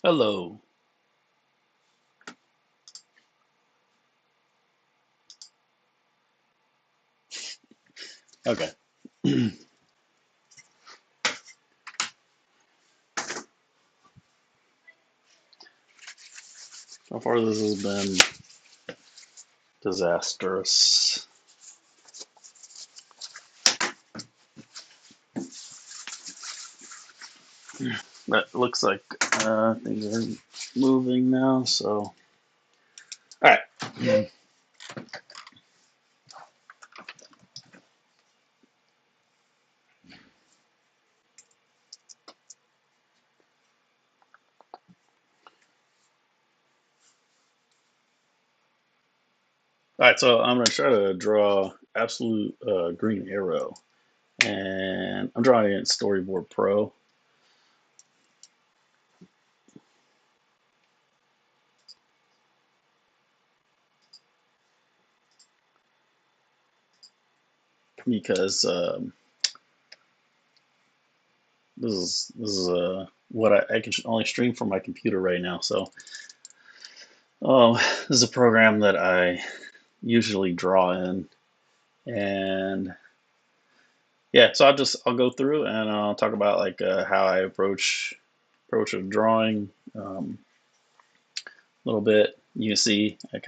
Hello. Okay. So far, this has been disastrous. But it looks like things are moving now. So, all right. All right. So I'm gonna try to draw absolute green arrow, and I'm drawing it in Storyboard Pro. Because this is what I can only stream from my computer right now. So, this is a program that I usually draw in, and yeah, so I'll go through and I'll talk about like how I approach a drawing a little bit. You can see I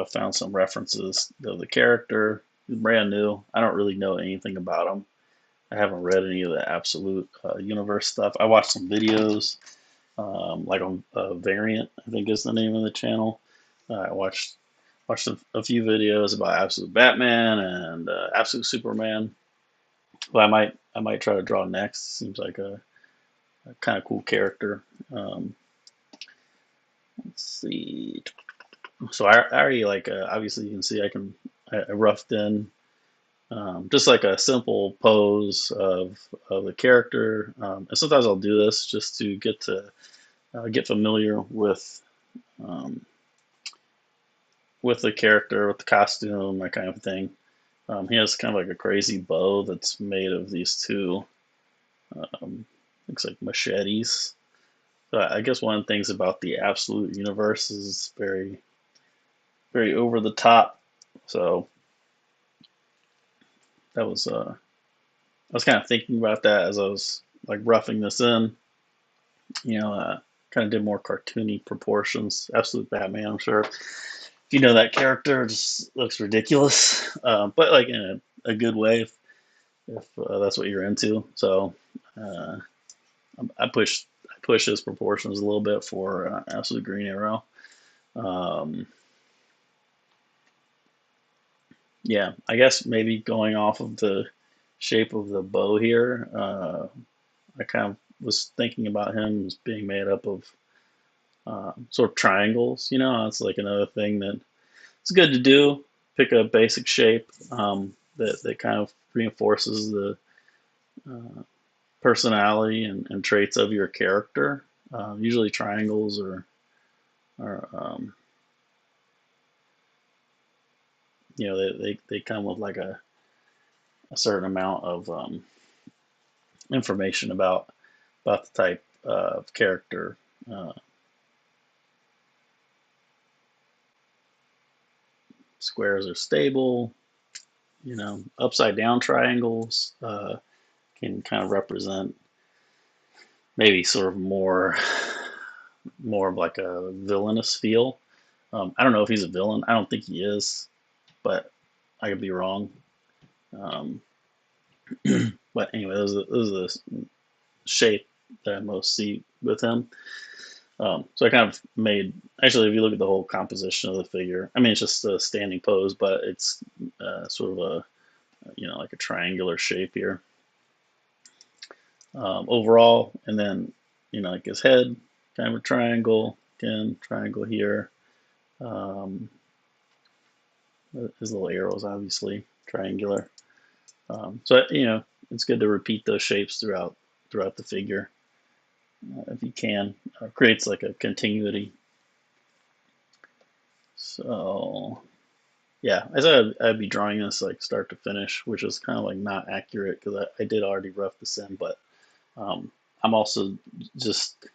found some references to the character. He's brand new. I don't really know anything about him. I haven't read any of the Absolute Universe stuff. I watched some videos, like on Variant, I think is the name of the channel. I watched a few videos about Absolute Batman and Absolute Superman. But I might try to draw next. Seems like a kind of cool character. Let's see. So I already like obviously you can see I roughed in just like a simple pose of the character. And sometimes I'll do this just to get familiar um, with the character, with the costume, that kind of thing. He has kind of like a crazy bow that's made of these two um, looks like machetes. But I guess one of the things about the absolute universe is very over the top. So I was kind of thinking about that as I was like roughing this in. Kind of did more cartoony proportions. Absolute Batman, I'm sure. If you know that character, it just looks ridiculous, but like in a good way if that's what you're into. So uh, I push his proportions a little bit for Absolute Green Arrow. Um, Yeah, I guess maybe going off of the shape of the bow here, I kind of was thinking about him as being made up of sort of triangles. It's like another thing that it's good to do. Pick a basic shape that kind of reinforces the uh, personality and traits of your character. Usually, triangles are they come with like a certain amount of information about the type of character. Uh, Squares are stable. Upside down triangles can kind of represent maybe sort of more of like a villainous feel. I don't know if he's a villain. I don't think he is, but I could be wrong. Um, but anyway, those are the shape that I most see with him. So I kind of made, actually, if you look at the whole composition of the figure, I mean, it's just a standing pose, but it's sort of like a triangular shape here overall. And then, like his head, kind of a triangle, again, triangle here. Um, his little arrows, obviously, triangular. So it's good to repeat those shapes throughout the figure if you can. Creates like a continuity. So yeah, I said I'd be drawing this like start to finish, which is kind of like not accurate because I did already rough this in, but I'm also just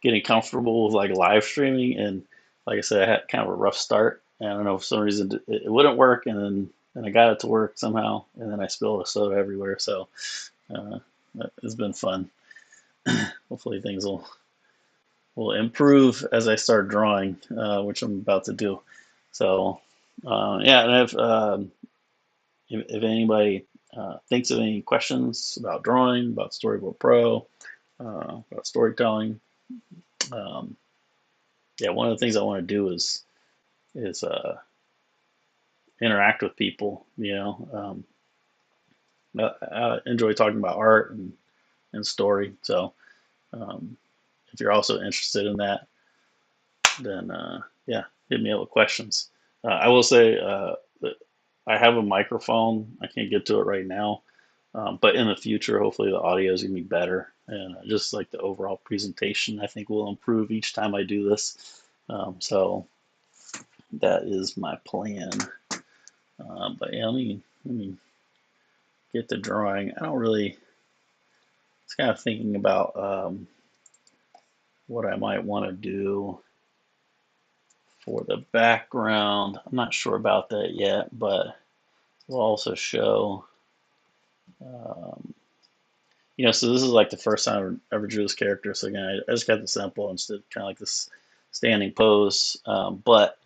getting comfortable with like live streaming, and like I said, I had kind of a rough start, and I don't know, for some reason it wouldn't work, and then I got it to work somehow, and then I spilled a soda everywhere. So uh, it's been fun. Hopefully things will improve as I start drawing, which I'm about to do. So yeah, and if anybody thinks of any questions about drawing, about Storyboard Pro, about storytelling, um, yeah, one of the things I want to do is interact with people. I enjoy talking about art and story. So um, if you're also interested in that, then yeah, hit me up with questions. I will say that I have a microphone. I can't get to it right now, but in the future, hopefully the audio is gonna be better, and just like the overall presentation, I think will improve each time I do this. So that is my plan. But yeah, let me get the drawing. I don't really. It's kind of thinking about what I might want to do for the background. I'm not sure about that yet, but we'll also show. Um, so this is like the first time I ever drew this character. So again, I just got the simple instead, kind of like this standing pose. But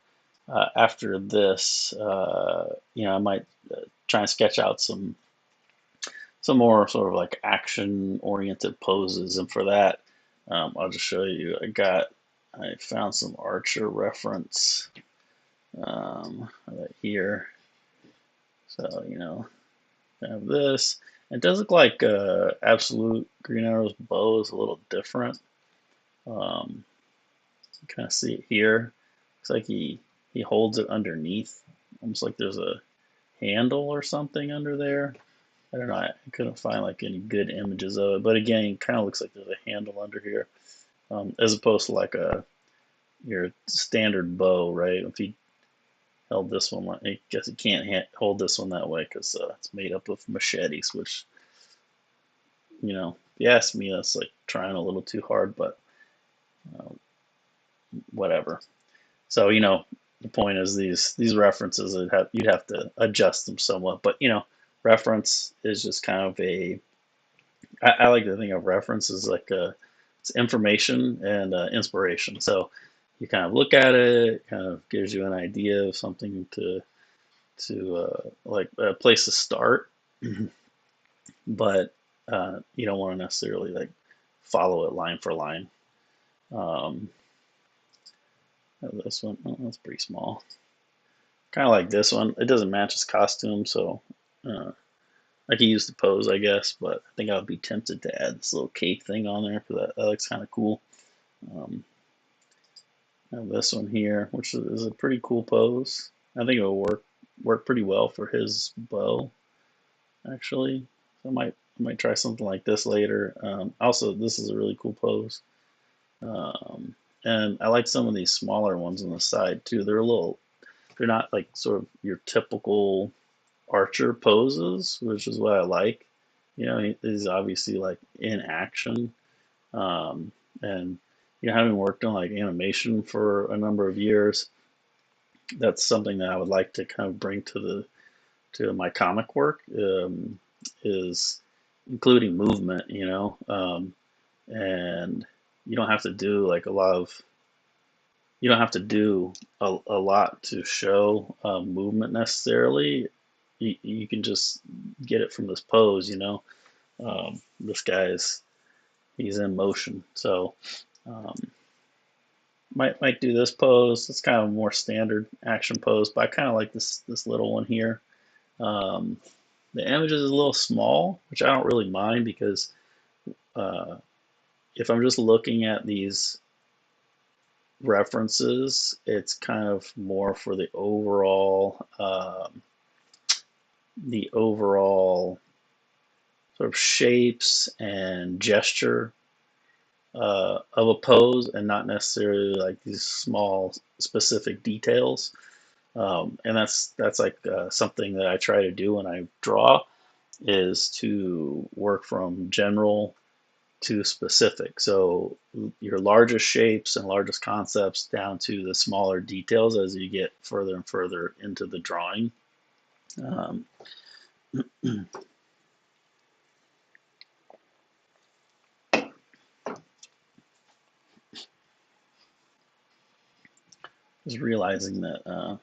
after this, I might try and sketch out some more sort of like action-oriented poses, and for that, I'll just show you. I found some Archer reference right here. So I have this. It does look like Absolute Green Arrow's bow is a little different. You kind of see it here. Looks like he holds it underneath, almost like there's a handle or something under there. I don't know. I couldn't find like any good images of it, but again, it kind of looks like there's a handle under here, as opposed to like your standard bow, right? If you held this one, I guess you can't hold this one that way because it's made up of machetes, which if you ask me, that's like trying a little too hard, but uh, whatever. So the point is these references you'd have to adjust them somewhat, but reference is just kind of I like to think of reference as like it's information and inspiration. So you kind of look at it, it kind of gives you an idea of something to like a place to start, but you don't want to necessarily like follow it line for line. Um, this one, oh, that's pretty small. Kind of like this one. It doesn't match his costume, so I could use the pose, I guess, but I think I would be tempted to add this little cape thing on there because that looks kind of cool. Um, I have this one here, which is a pretty cool pose. I think it will work pretty well for his bow, actually. So I might try something like this later. Also, this is a really cool pose. And I like some of these smaller ones on the side too. They're not like sort of your typical archer poses, which is what I like. He's obviously like in action, and having worked on like animation for a number of years, that's something that I would like to kind of bring to my comic work, is including movement. And you don't have to do like you don't have to do a lot to show movement necessarily. You can just get it from this pose. This guy's he's in motion, so um, might do this pose. It's kind of a more standard action pose, but I kind of like this little one here. Um, the image is a little small, which I don't really mind because uh, if I'm just looking at these references, it's kind of more for the overall sort of shapes and gesture of a pose, and not necessarily like these small specific details. And that's like something that I try to do when I draw, is to work from general to specific. So your largest shapes and largest concepts down to the smaller details as you get further and further into the drawing. Um, just realizing that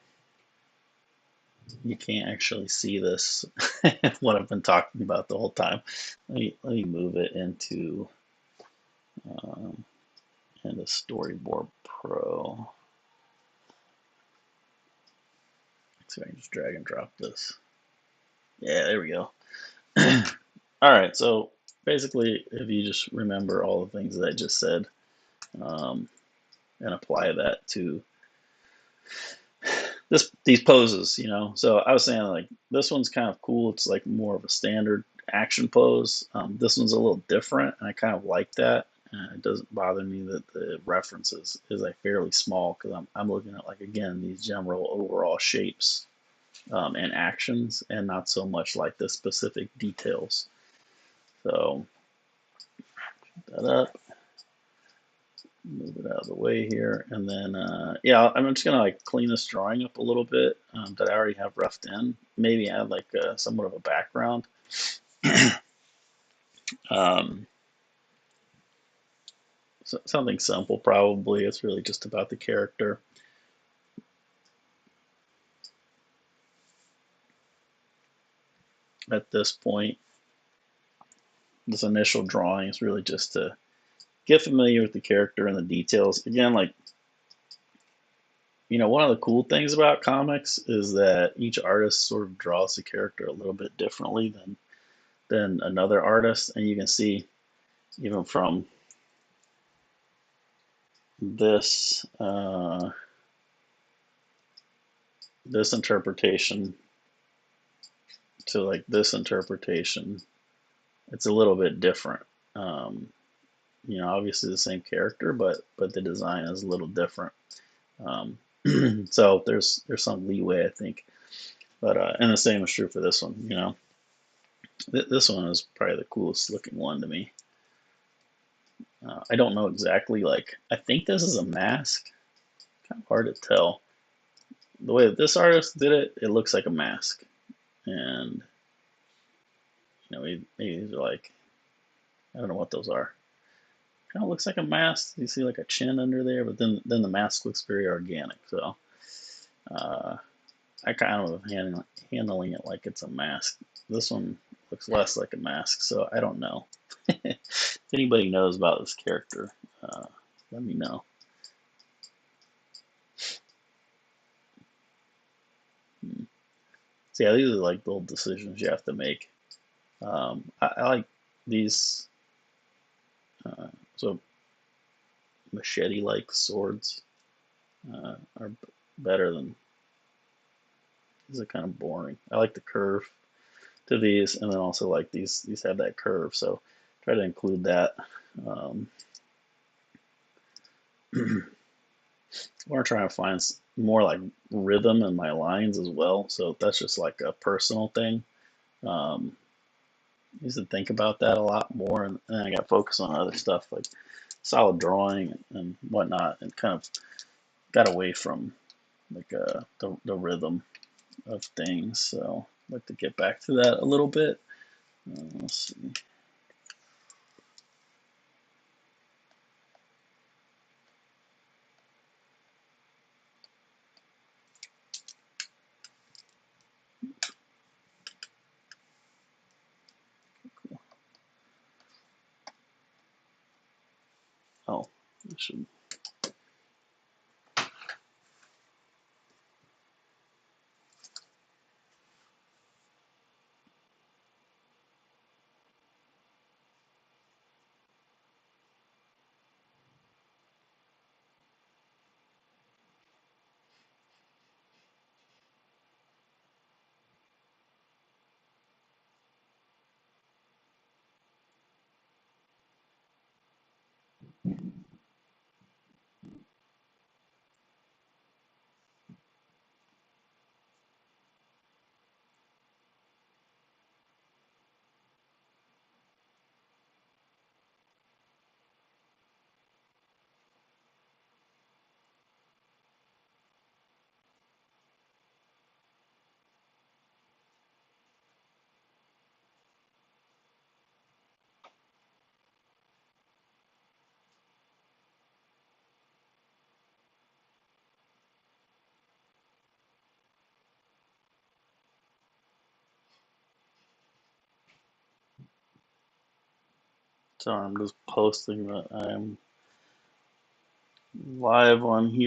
you can't actually see this, what I've been talking about the whole time. Let me move it um, into Storyboard Pro. So I can just drag and drop this. Yeah, there we go. All right, so basically, if you just remember all the things that I just said, um, and apply that to these poses, So I was saying like this one's kind of cool. It's like more of a standard action pose. This one's a little different, and I kind of like that. It doesn't bother me that the references is like fairly small because I'm looking at like again these general overall shapes and actions, and not so much like the specific details. So that up, move it out of the way here, and then yeah, I'm just gonna like clean this drawing up a little bit that I already have roughed in. Maybe add like somewhat of a background. um, Something simple, probably. It's really just about the character. At this point, this initial drawing is really just to get familiar with the character and the details. Again, like one of the cool things about comics is that each artist sort of draws the character a little bit differently than another artist, and you can see even from this this interpretation to like this interpretation, it's a little bit different. Um, Obviously the same character, but the design is a little different. Um, so there's some leeway, I think. But and the same is true for this one. This one is probably the coolest looking one to me. I don't know exactly. Like I think this is a mask. Kind of hard to tell. The way that this artist did it, it looks like a mask, and maybe these are like I don't know what those are. Kind of looks like a mask. You see like a chin under there, but then the mask looks very organic. So uh, I kind of handling it like it's a mask. This one looks less like a mask, so I don't know. If anybody knows about this character, let me know. Hmm. So yeah, these are like little decisions you have to make. I like these so machete-like swords are better than these are kind of boring. I like the curve to these, and then also like these have that curve, so try to include that. Um, I want to try and find more like rhythm in my lines as well. So that's just like a personal thing. Um, I used to think about that a lot more, and then I got focused on other stuff like solid drawing and whatnot, and kind of got away from like the rhythm of things. So I'd like to get back to that a little bit. Let's see. Oh, I should. So I'm just posting that I'm live on here.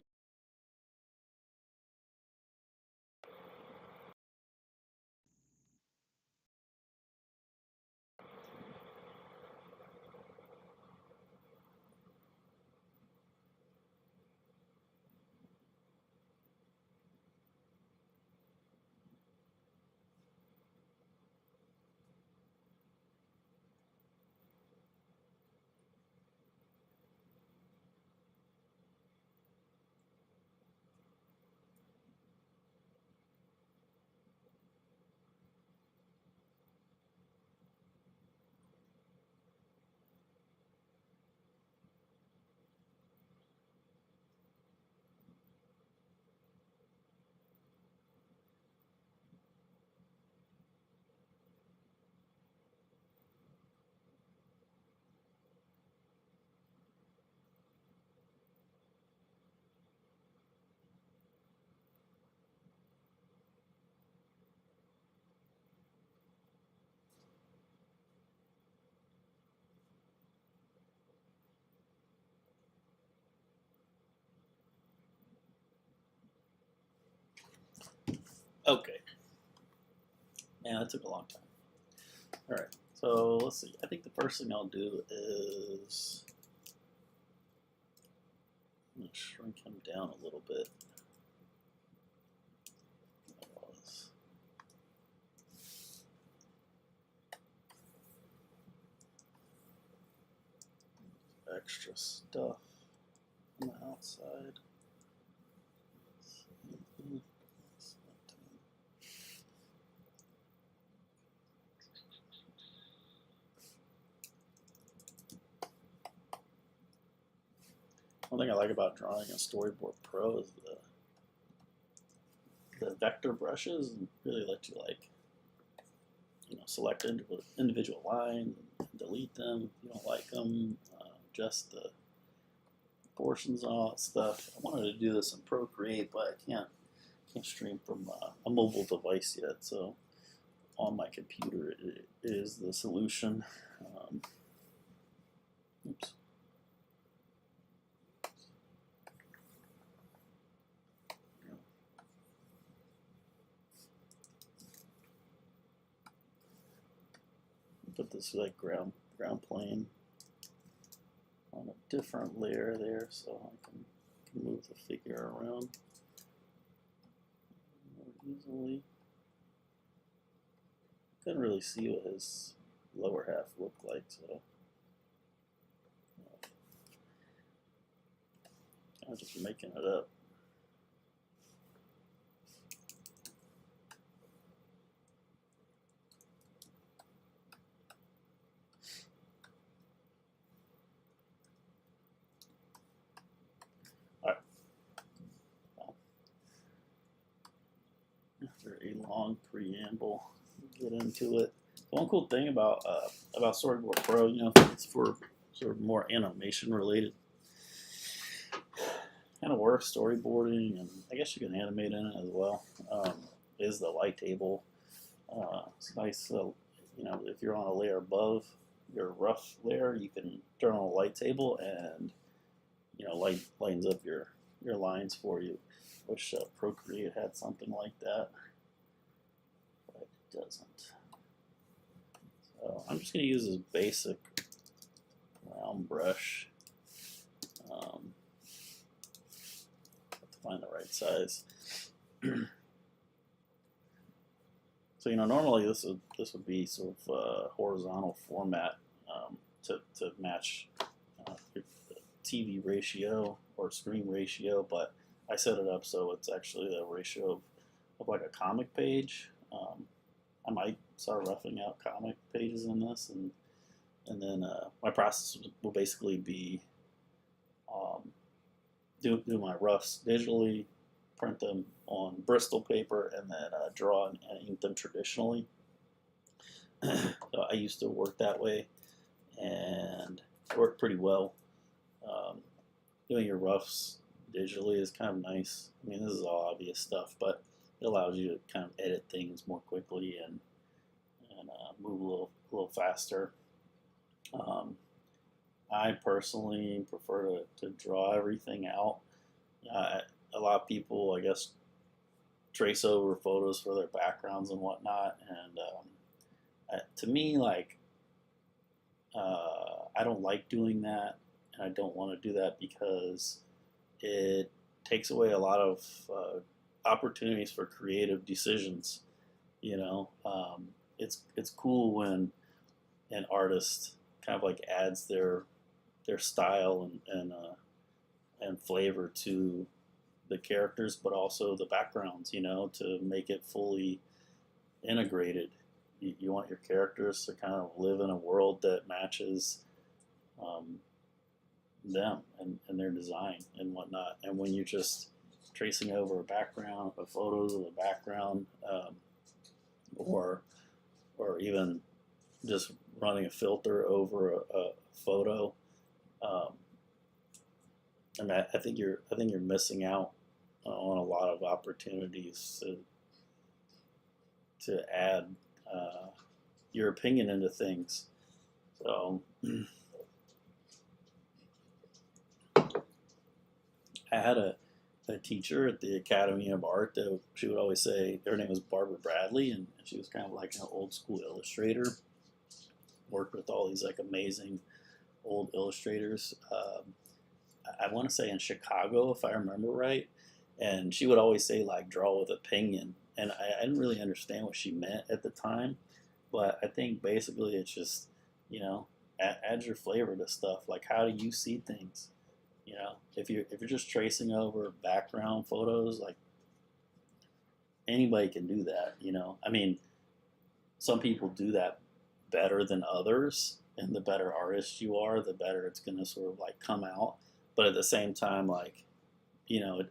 Okay. Man, that took a long time. All right. So let's see. I think the first thing I'll do is I'm gonna shrink him down a little bit. Extra stuff on the outside. One thing I like about drawing in Storyboard Pro is the vector brushes really let you select individual lines and delete them if you don't like them, adjust the proportions and all that stuff. I wanted to do this in Procreate, but I can't stream from a mobile device yet, so on my computer it is the solution. Oops. Put this like ground plane on a different layer there, so I can move the figure around more easily. Couldn't really see what his lower half looked like, so I'm just making it up. All right. Well, after a long preamble, we'll get into it. One cool thing about Storyboard Pro, it's for sort of more animation related kind of work, storyboarding, and I guess you can animate in it as well. Is the light table. It's nice, if you're on a layer above your rough layer, you can turn on a light table and lightens up your lines for you. Wish Procreate had something like that, but it doesn't. So I'm just going to use this basic round brush. To find the right size. So normally this would be sort of a horizontal format to match your TV ratio or screen ratio, but I set it up so it's actually the ratio of like a comic page. I might start roughing out comic pages in this, and then my process will basically be do my roughs digitally, print them on Bristol paper, and then draw and ink them traditionally. So I used to work that way, and it worked pretty well. Doing your roughs digitally is kind of nice. I mean, this is all obvious stuff, but it allows you to kind of edit things more quickly and move a little faster. I personally prefer to draw everything out. A lot of people, I guess, trace over photos for their backgrounds and whatnot, and to me, like, I don't like doing that, and I don't want to do that because it takes away a lot of opportunities for creative decisions. You know, it's cool when an artist kind of like adds their style and flavor to the characters, but also the backgrounds. You know, to make it fully integrated. You want your characters to kind of live in a world that matches um, them and their design and whatnot. And when you're just tracing over a background, photos of the background, or even just running a filter over a photo, um, I think you're missing out on a lot of opportunities to add your opinion into things. So I had a teacher at the Academy of Art that she would always say, her name was Barbara Bradley, and she was kind of like an old school illustrator. Worked with all these like amazing old illustrators. I want to say in Chicago, if I remember right. And she would always say like draw with opinion, and I didn't really understand what she meant at the time, but I think basically it's just, you know, add your flavor to stuff. Like, how do you see things? You know, if you're just tracing over background photos, like, anybody can do that. You know, I mean, some people do that better than others, and the better artist you are, the better it's going to sort of like come out. But at the same time, like, you know,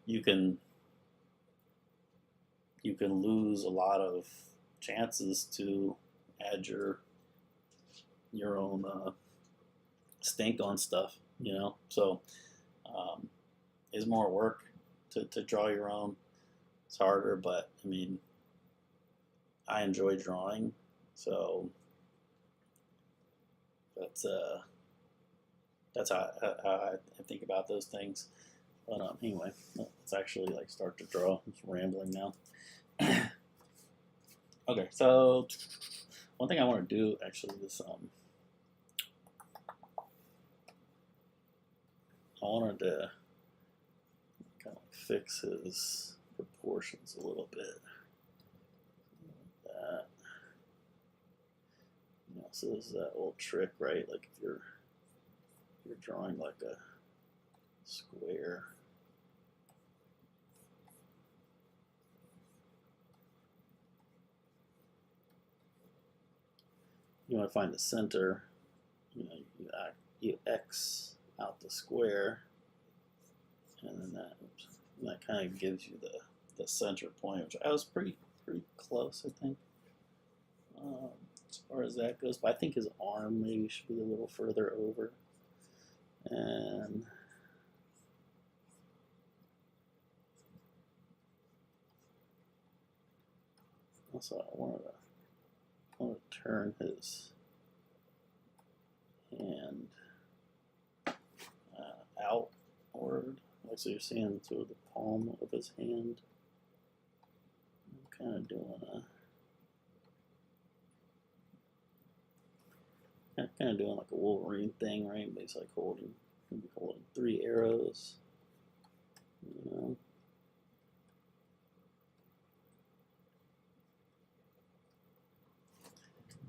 you can lose a lot of chances to add your own stink on stuff. You know, so it's more work to draw your own. It's harder, but I mean, I enjoy drawing, so that's how I think about those things. But anyway, let's actually like start to draw. I'm just rambling now. Okay, so one thing I want to do actually is I wanted to kind of fix his proportions a little bit. Like that. You know, so this is that old trick, right? Like if you're drawing like a square. You want to find the center. You know, you X out the square, and then that kind of gives you the center point, which I was pretty close, I think, as far as that goes. But I think his arm maybe should be a little further over, and also I want to turn his hand outward, like so you're seeing sort of the palm of his hand. I'm kind of doing like a Wolverine thing, right? But he's like holding 3 arrows, you know.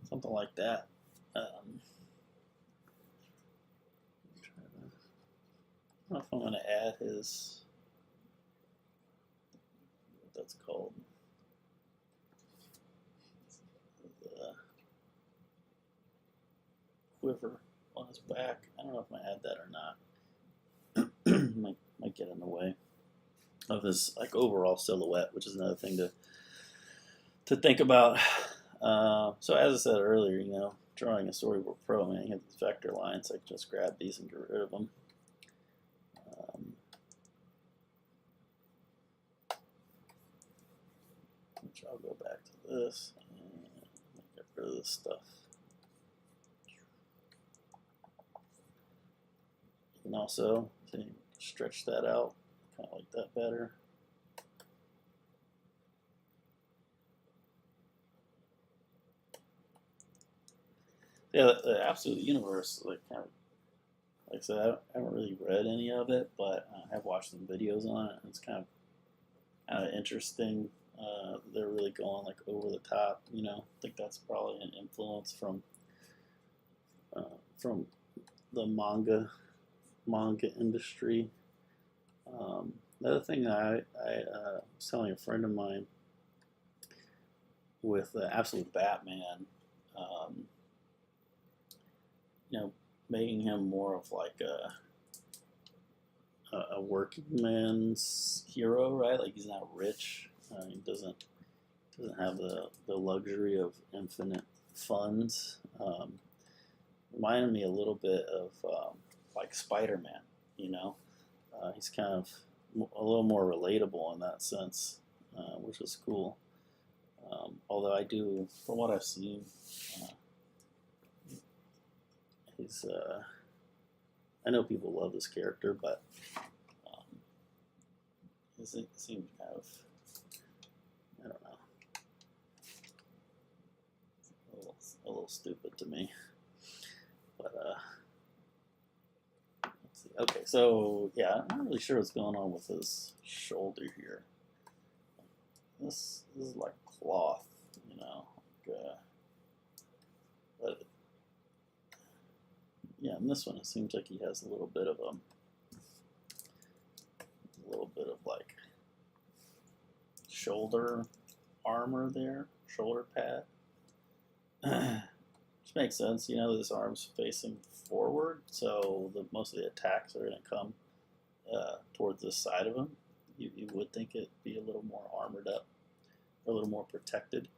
Something like that. I don't know if I'm going to add his, what that's called, the quiver on his back. I don't know if I'm going to add that or not. might get in the way of his like overall silhouette, which is another thing to think about. So as I said earlier, you know, drawing a Storyboard Pro, man, you have these vector lines. I can just grab these and get rid of them. Which I'll go back to this and get rid of this stuff. And also, stretch that out, kind of like that better. Yeah, the Absolute Universe, like kind of, like I said, I haven't really read any of it, but I have watched some videos on it. And it's kind of interesting. They're really going like over the top. I think that's probably an influence from the manga industry. The other thing that I was telling a friend of mine with Absolute Batman, um, you know, making him more of like a working man's hero, right? Like he's not rich. He doesn't have the luxury of infinite funds. Reminded me a little bit of like Spider-Man. You know, he's kind of a little more relatable in that sense, which is cool. Although I do, from what I've seen, uh, he's I know people love this character, but um, it seems kind of, I don't know, a little stupid to me. But let's see. Okay, so yeah, I'm not really sure what's going on with his shoulder here. This is like cloth, you know. Like, but yeah, in this one it seems like he has a little bit of like shoulder armor there, shoulder pad. Which makes sense, this arm's facing forward, so most of the attacks are going to come towards this side of him. You would think it'd be a little more armored up, or a little more protected.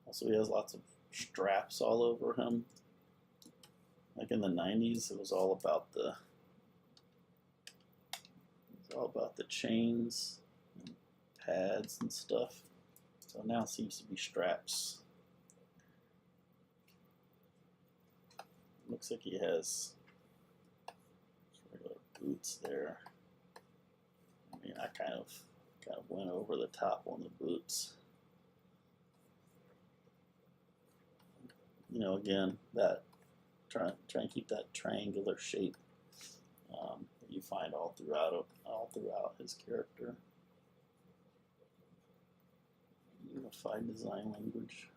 Also, he has lots of straps all over him. Like in the '90s, it was all about the chains and pads and stuff. So now it seems to be straps. Looks like he has regular boots there. I mean, I kind of went over the top on the boots. Again, that try and keep that triangular shape that you find all throughout his character. Unified design language.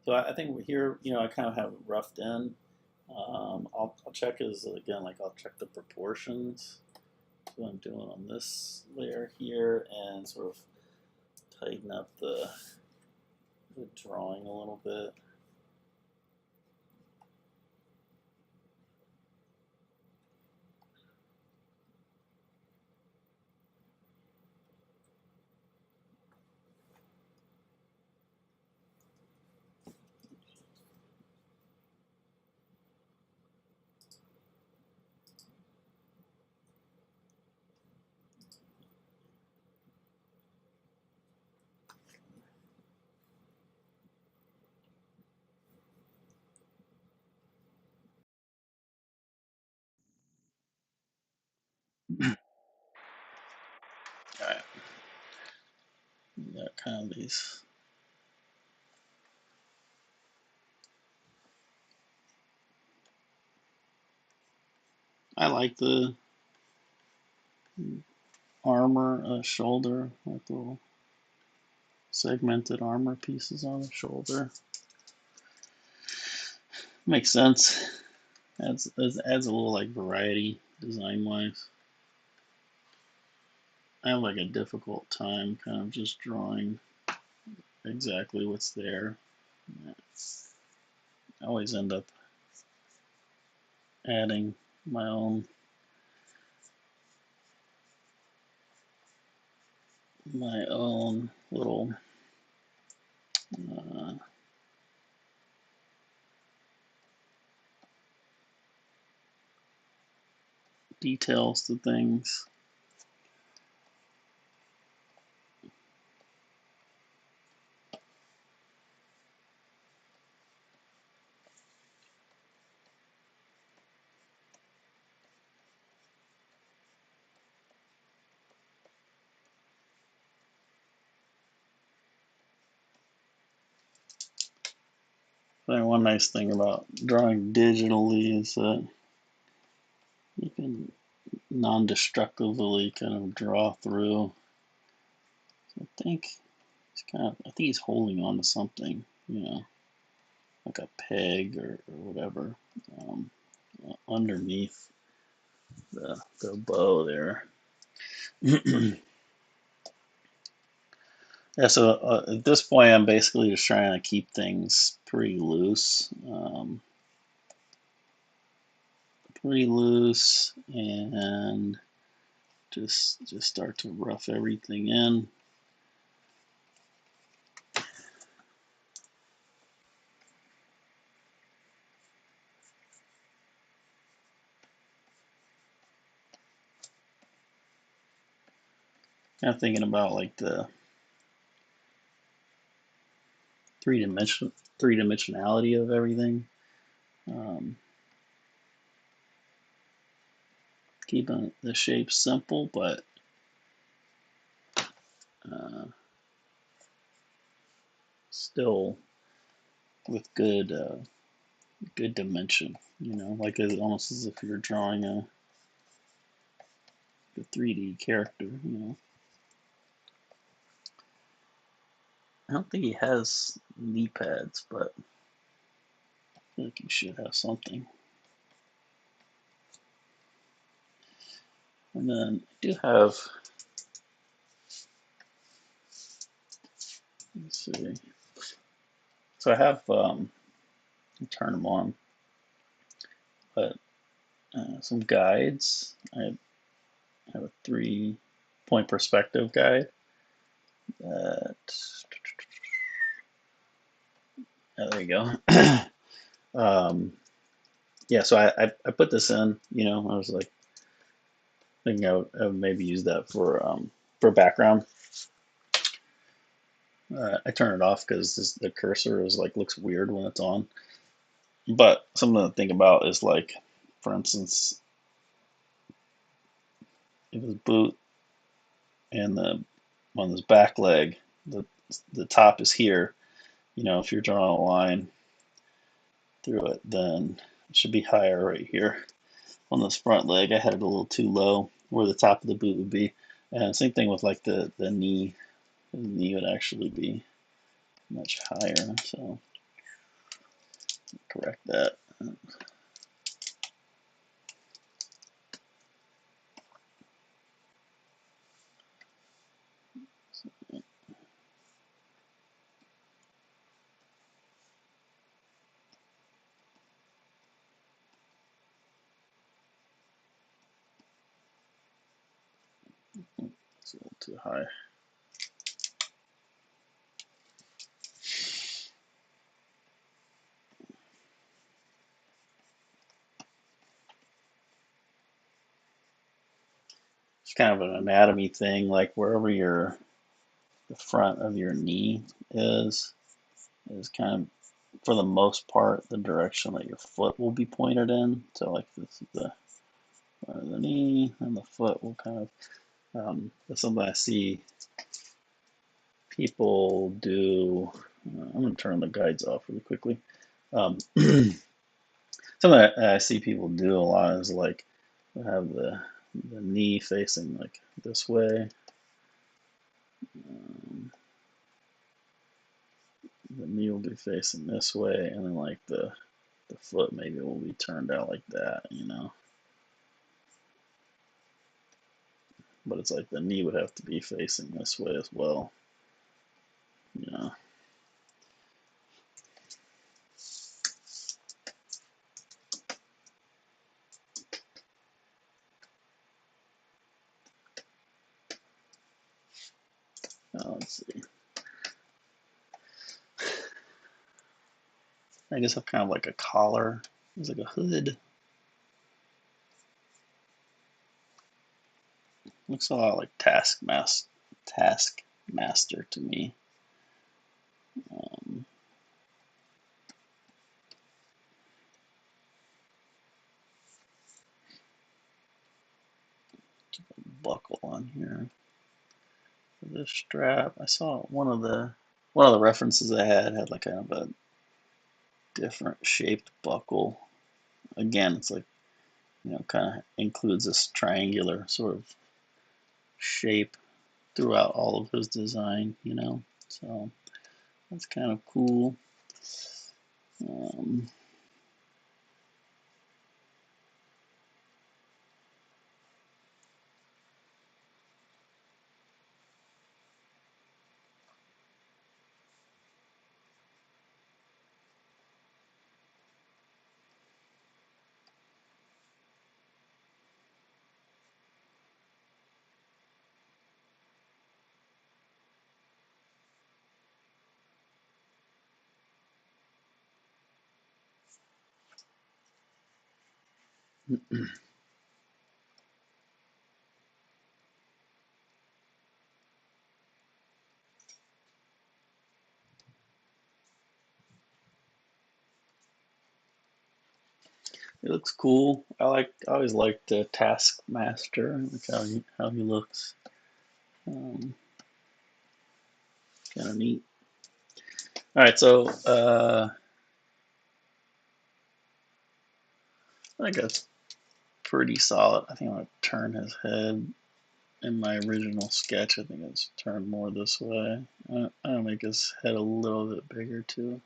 So I think here, I kind of have it roughed in. I'll check I'll check the proportions. That's what I'm doing on this layer here, and sort of tighten up the drawing a little bit. All right, got kind of these. I like the armor shoulder, like little segmented armor pieces on the shoulder. Makes sense. Adds a little like variety design wise. I have like a difficult time kind of just drawing exactly what's there. I always end up adding my own little uh, details to things. And one nice thing about drawing digitally is that you can non-destructively kind of draw through. So I think he's holding on to something, like a peg or whatever, um, underneath the bow there. Yeah, so at this point, I'm basically just trying to keep things pretty loose, and just start to rough everything in. Kind of thinking about like the three dimensionality of everything. Um, Keeping the shape simple, but uh, still with good dimension. Like almost as if you're drawing a 3D character. I don't think he has knee pads, but I feel like he should have something. And then I do have, let's see. So I have, turn them on, but some guides. I have a 3-point perspective guide that, oh, there you go. Yeah, so I put this in, I was like thinking I would maybe use that for background. I turn it off because the cursor is like looks weird when it's on. But something to think about is like, for instance, if his boot and the on his back leg, the top is here. If you're drawing a line through it, then it should be higher right here. On this front leg, I had it a little too low where the top of the boot would be. And same thing with like the knee. The knee would actually be much higher. So correct that. It's a little too high. It's kind of an anatomy thing, like wherever the front of your knee is kind of, for the most part, the direction that your foot will be pointed in. So like this is the front of the knee, and the foot will kind of, that's something I see people do. I'm going to turn the guides off really quickly. Something that I see people do a lot is like have the knee facing like this way. The knee will be facing this way, and then like the foot maybe will be turned out like that. but it's like the knee would have to be facing this way as well. Yeah. Let's see. I guess have kind of like a collar. It's like a hood. Looks a lot like Taskmaster to me. Um, Buckle on here for this strap. I saw one of the references I had like kind of a different shaped buckle. Again, it's like, kind of includes this triangular sort of shape throughout all of his design. So that's kind of cool. Um, it looks cool. I always liked the Taskmaster, like how he looks. Um, Kind of neat. All right, so I think that's pretty solid. I think I'm gonna turn his head. In my original sketch, I think it's turned more this way. I'll make his head a little bit bigger too.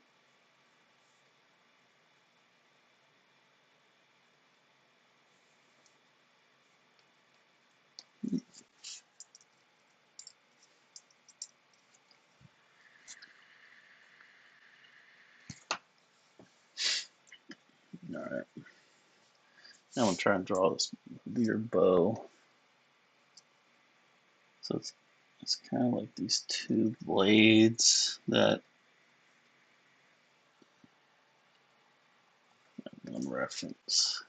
All right, now I'm gonna try and draw this weird bow. So it's kind of like these two blades that one reference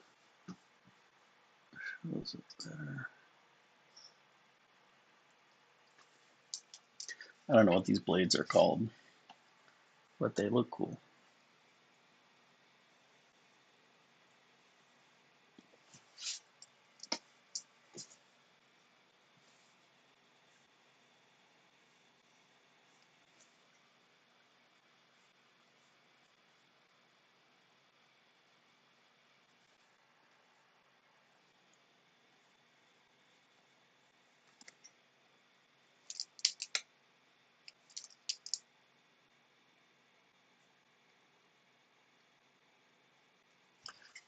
shows it better. I don't know what these blades are called, but they look cool.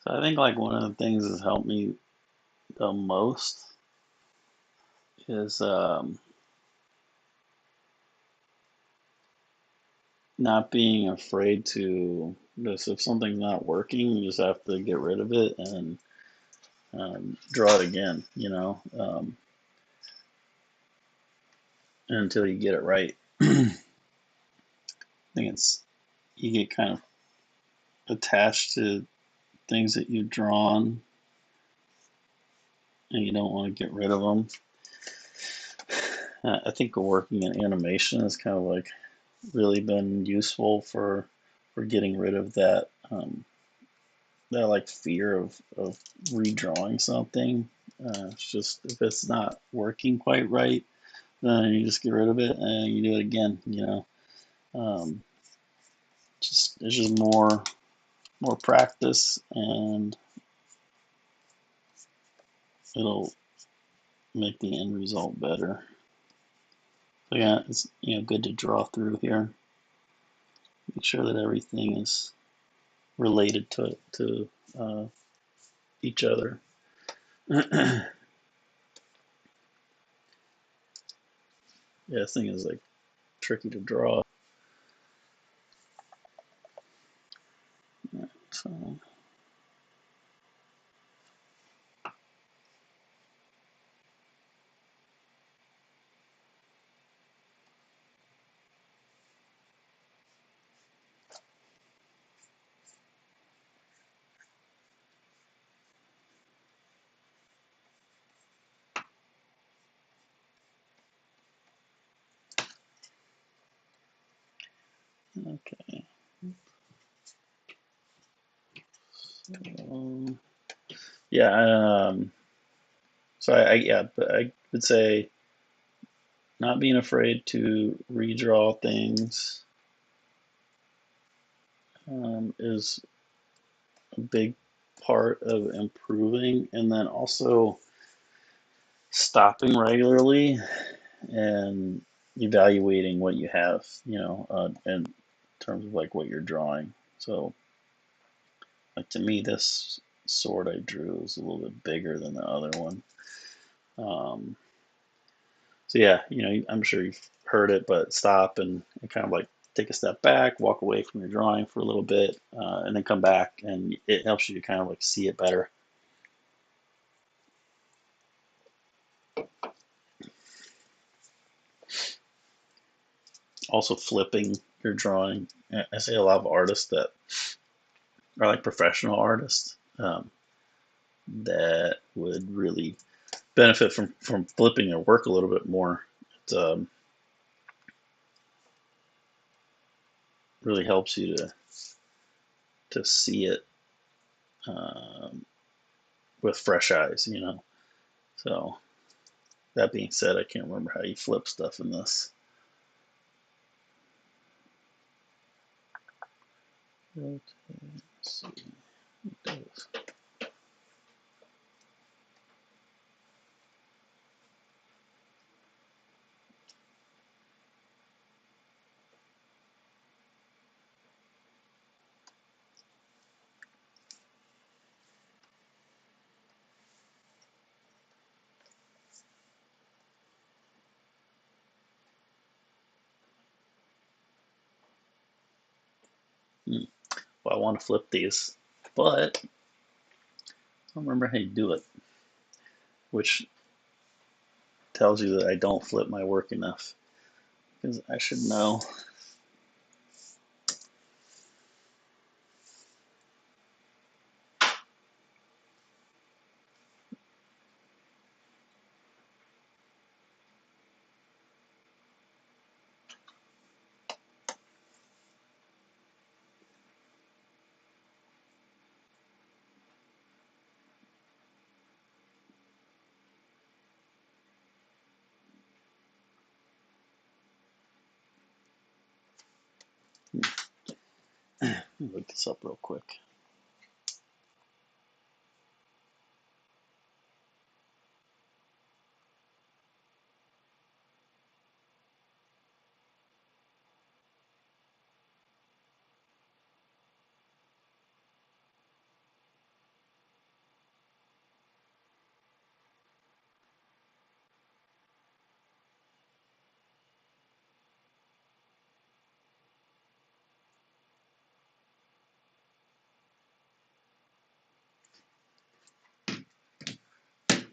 So I think like one of the things that's helped me the most is not being afraid to just if something's not working, you just have to get rid of it and draw it again, until you get it right. I think it's you get kind of attached to things that you've drawn and you don't want to get rid of them. I think working in animation has kind of like really been useful for getting rid of that like fear of redrawing something. It's just if it's not working quite right, then you just get rid of it and you do it again. Um, it's just more practice and it'll make the end result better. So yeah, it's good to draw through here. Make sure that everything is related to each other. Yeah, this thing is like tricky to draw. So, okay. So, yeah. So yeah, but I would say not being afraid to redraw things is a big part of improving, and then also stopping regularly and evaluating what you have, in terms of like what you're drawing. So, like to me, this sword I drew is a little bit bigger than the other one. Um, so yeah, I'm sure you've heard it, but stop and kind of like take a step back, walk away from your drawing for a little bit, and then come back, and it helps you to kind of like see it better. Also, flipping your drawing. I see a lot of artists that are like professional artists, that would really benefit from flipping their work a little bit more. It really helps you to see it, um, with fresh eyes. So that being said, I can't remember how you flip stuff in this. Let's see. Well, I want to flip these, but I don't remember how you do it, which tells you that I don't flip my work enough because I should know. Let me look this up real quick.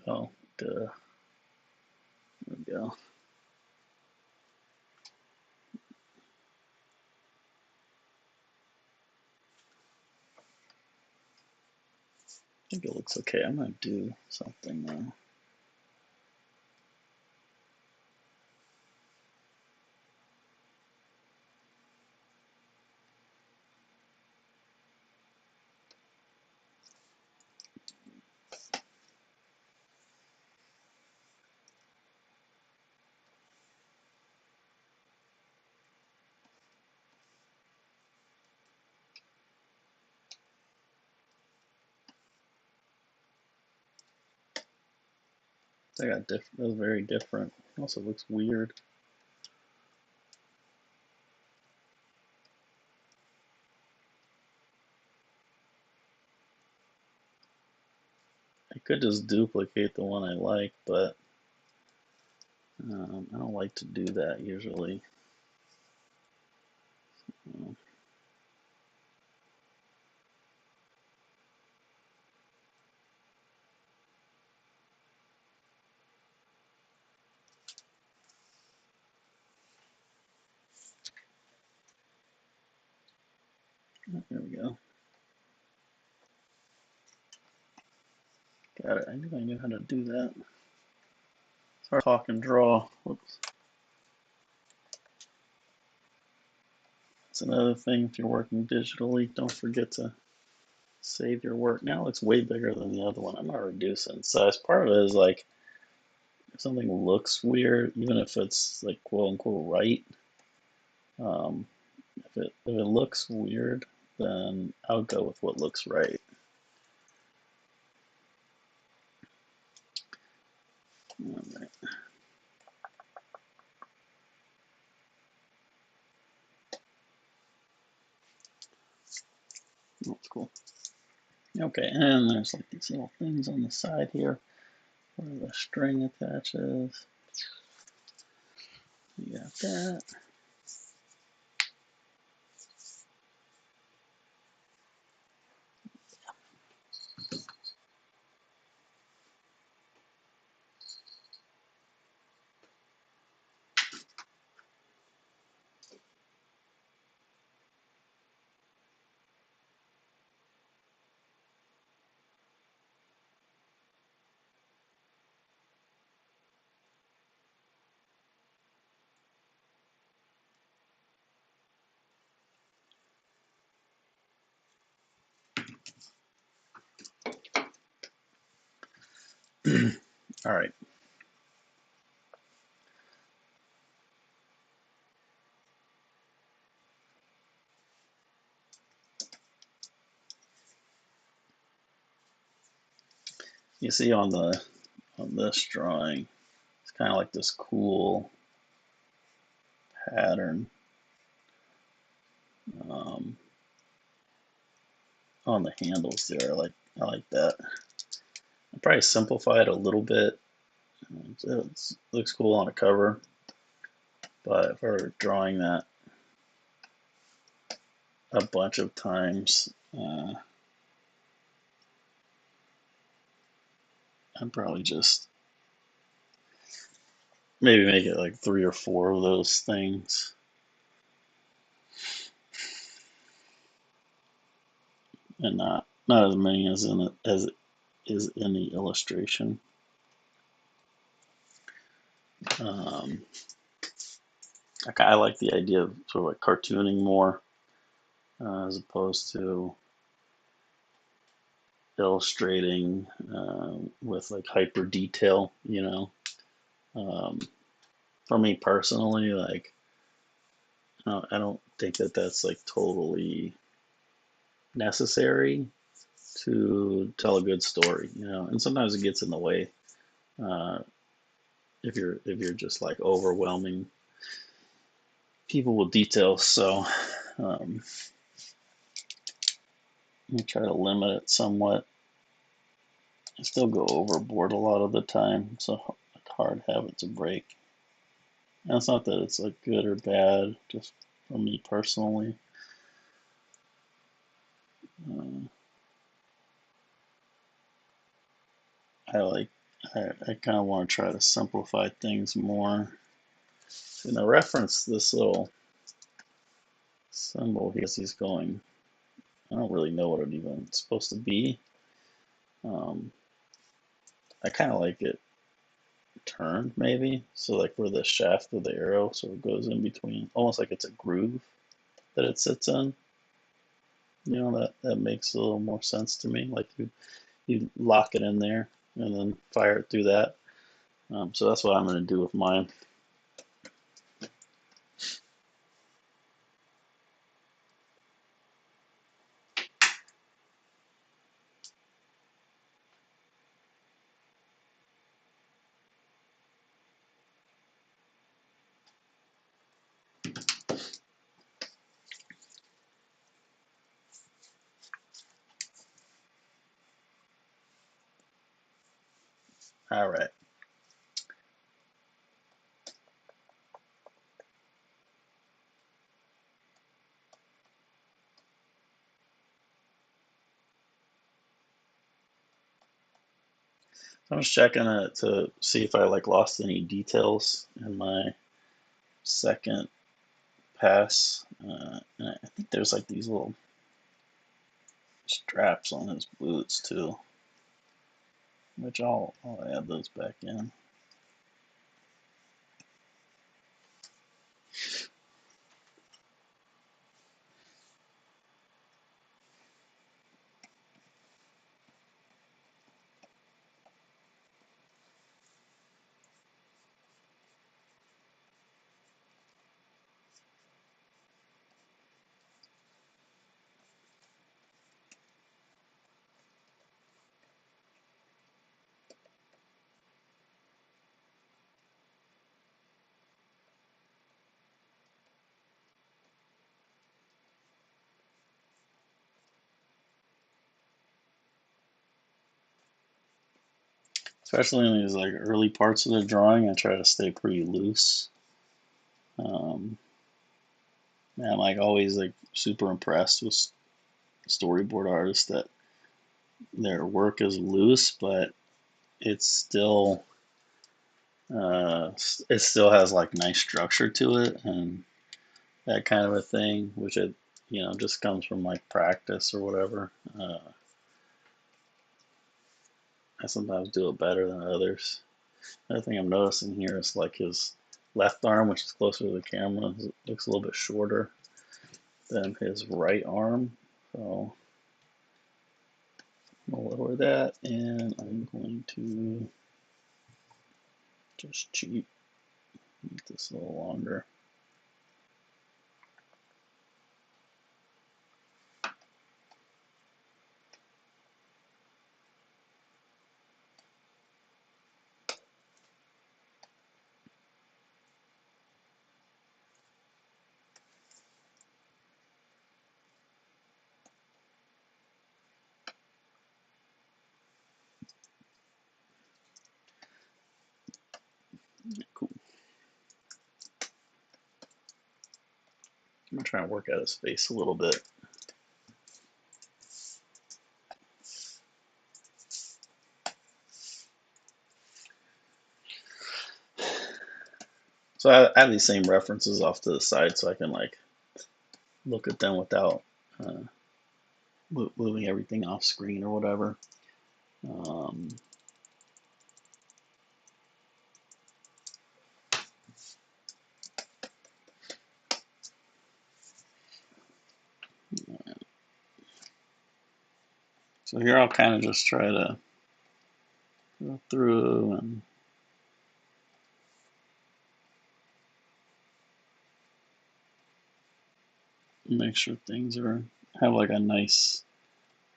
Oh, duh. There we go. I think it looks okay. I'm gonna do something now. That was very different. Also looks weird. I could just duplicate the one I like, but I don't like to do that usually. There we go. Got it. I knew I knew how to do that. Start talk and draw. Whoops. That's another thing. If you're working digitally, don't forget to save your work. Now it looks way bigger than the other one. I'm gonna reduce it in size. Part of it is like if something looks weird, even if it's like quote unquote right. Um, if it looks weird, then I'll go with what looks right. All right. That's cool. Okay, and there's like these little things on the side here where the string attaches. You got that. All right. You see on this drawing, it's kind of like this cool pattern um, on the handles there. I like that. I'll probably simplify it a little bit. It looks cool on a cover, but if I were drawing that a bunch of times, I'd probably just maybe make it like 3 or 4 of those things, and not as many as is in the illustration. Um, I like the idea of sort of like cartooning more as opposed to illustrating with like hyper detail. Um, for me personally, like I don't think that that's like totally necessary to tell a good story. And sometimes it gets in the way uh, if you're just like overwhelming people with details. So um, I try to limit it somewhat. I still go overboard a lot of the time. It's a hard habit to break. And it's not that it's like good or bad, just for me personally. Uh, I like I kind of want to try to simplify things more. And I reference this little symbol here as he's going. I don't really know what it even is supposed to be. Um, I kind of like it turned maybe, so like where the shaft of the arrow sort of goes in between, almost like it's a groove that it sits in. That makes a little more sense to me. Like you lock it in there and then fire it through that. So that's what I'm going to do with mine. All right. I was checking it to see if I like lost any details in my second pass. And I think there's like these little straps on his boots too, which I'll add those back in. Especially in these like early parts of the drawing, I try to stay pretty loose. Um, and I'm like always like super impressed with storyboard artists that their work is loose, but it's still it still has like nice structure to it and that kind of a thing, which it just comes from like practice or whatever. I sometimes do it better than others. Another thing I'm noticing here is like his left arm, which is closer to the camera, looks a little bit shorter than his right arm. So I'm gonna lower that, and I'm going to just cheat, make this a little longer. Cool. I'm gonna try and work out his face a little bit. So I have these same references off to the side, so I can like look at them without uh, moving everything off screen or whatever. Um, so here I'll kind of just try to go through and make sure things have like a nice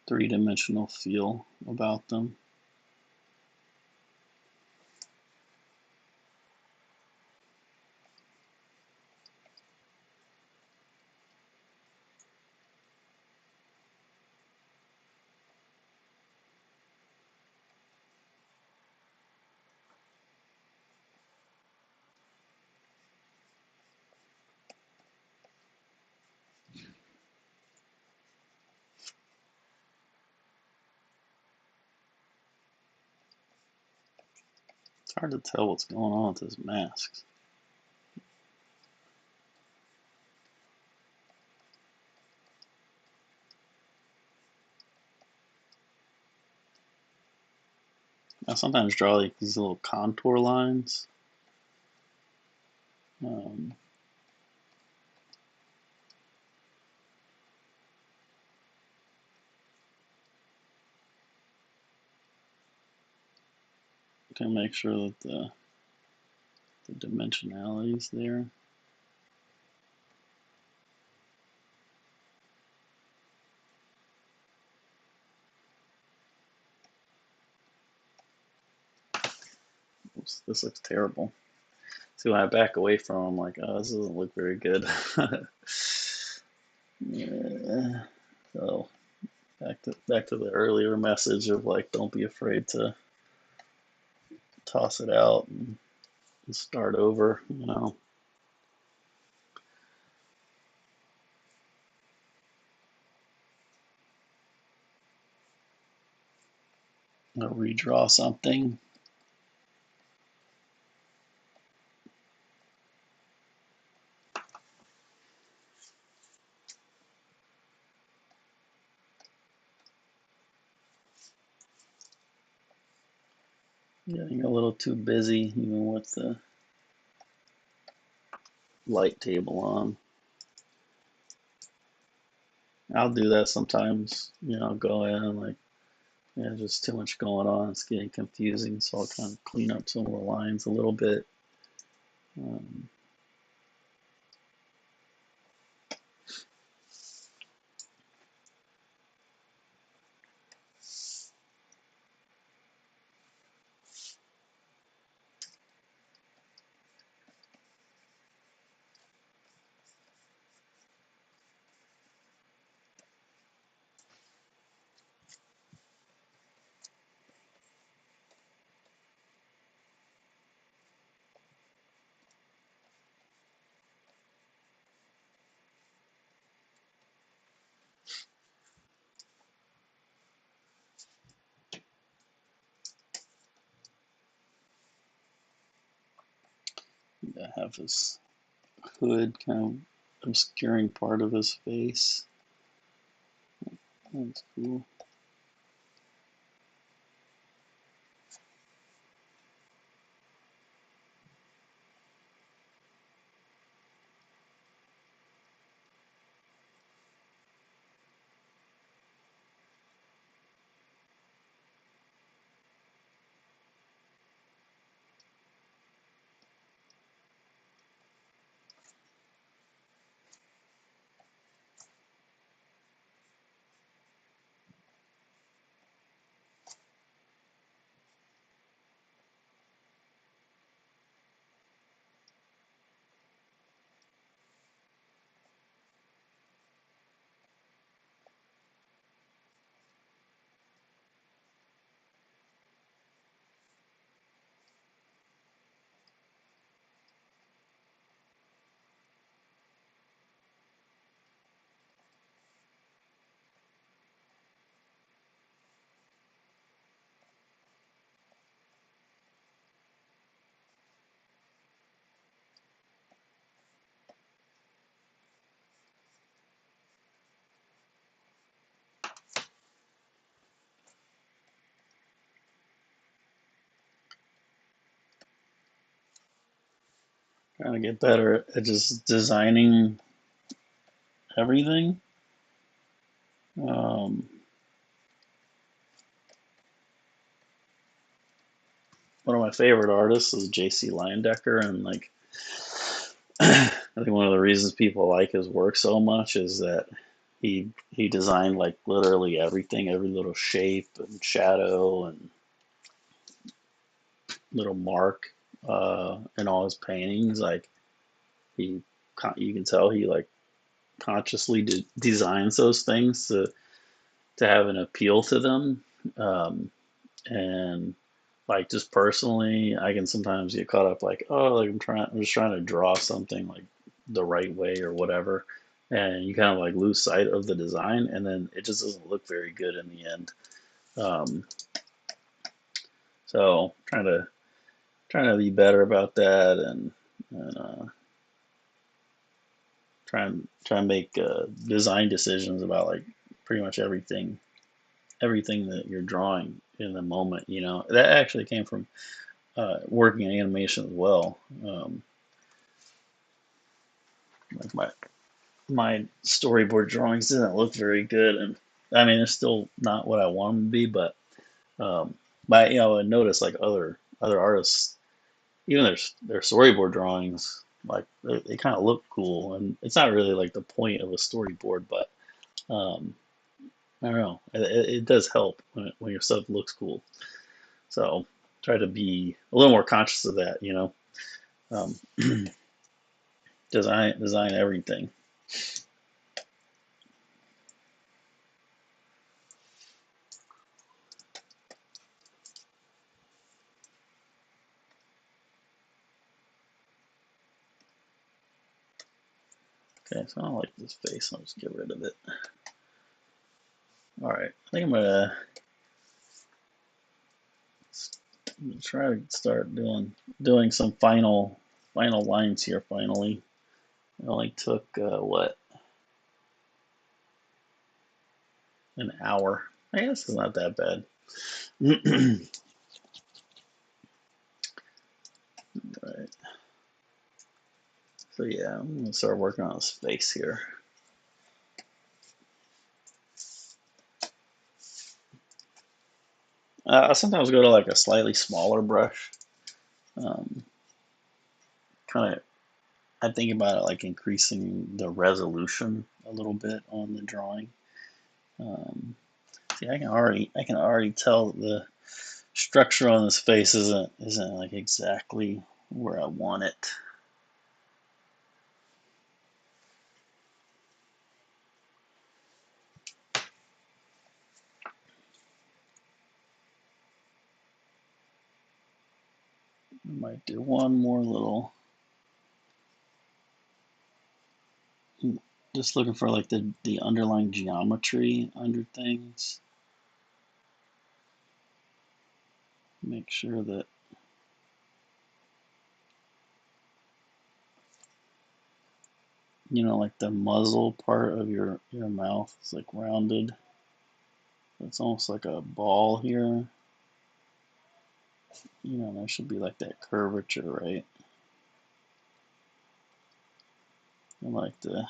three-dimensional feel about them. It's hard to tell what's going on with his masks. I sometimes draw like these little contour lines. Um, to make sure that the dimensionality is there. Oops, this looks terrible. See, when I back away from him, I'm like, oh, this doesn't look very good. Yeah. So back to the earlier message of like, don't be afraid to toss it out and start over. I'm gonna redraw something. Getting a little too busy even with the light table on. I'll do that sometimes, go in and like, yeah, just too much going on. It's getting confusing, so I'll kind of clean up some of the lines a little bit. Um, I have his hood kind of obscuring part of his face. That's cool. Trying to get better at just designing everything. Um, One of my favorite artists is J.C. Leyendecker, and like I think one of the reasons people like his work so much is that he designed like literally everything, every little shape and shadow and little mark in all his paintings. Like he, you can tell he like consciously designs those things to have an appeal to them. And like just personally, I can sometimes get caught up like, oh, like I'm just trying to draw something like the right way or whatever, and you kind of like lose sight of the design, and then it just doesn't look very good in the end. Um, so trying to be better about that, and try and make design decisions about like pretty much everything that you're drawing in the moment. That actually came from working in animation as well. Like my storyboard drawings didn't look very good, and I mean, it's still not what I want them to be, um, but I noticed like other artists, even their storyboard drawings, like they kind of look cool, and it's not really like the point of a storyboard, but um, I don't know, it does help when your stuff looks cool. So try to be a little more conscious of that, um, design everything. Okay, so I don't like this face. I'll just get rid of it. All right, I think I'm gonna try to start doing some final lines here. Finally, it only took what, an hour. I guess it's not that bad. Right. So yeah, I'm gonna start working on his face here. I sometimes go to like a slightly smaller brush. Um, kind of, I think about it like increasing the resolution a little bit on the drawing. Um, see, I can already tell the structure on this face isn't like exactly where I want it. I might do one more little. Just looking for like the underlying geometry under things. Make sure that like the muzzle part of your mouth is like rounded. It's almost like a ball here. There should be like that curvature, right? And like this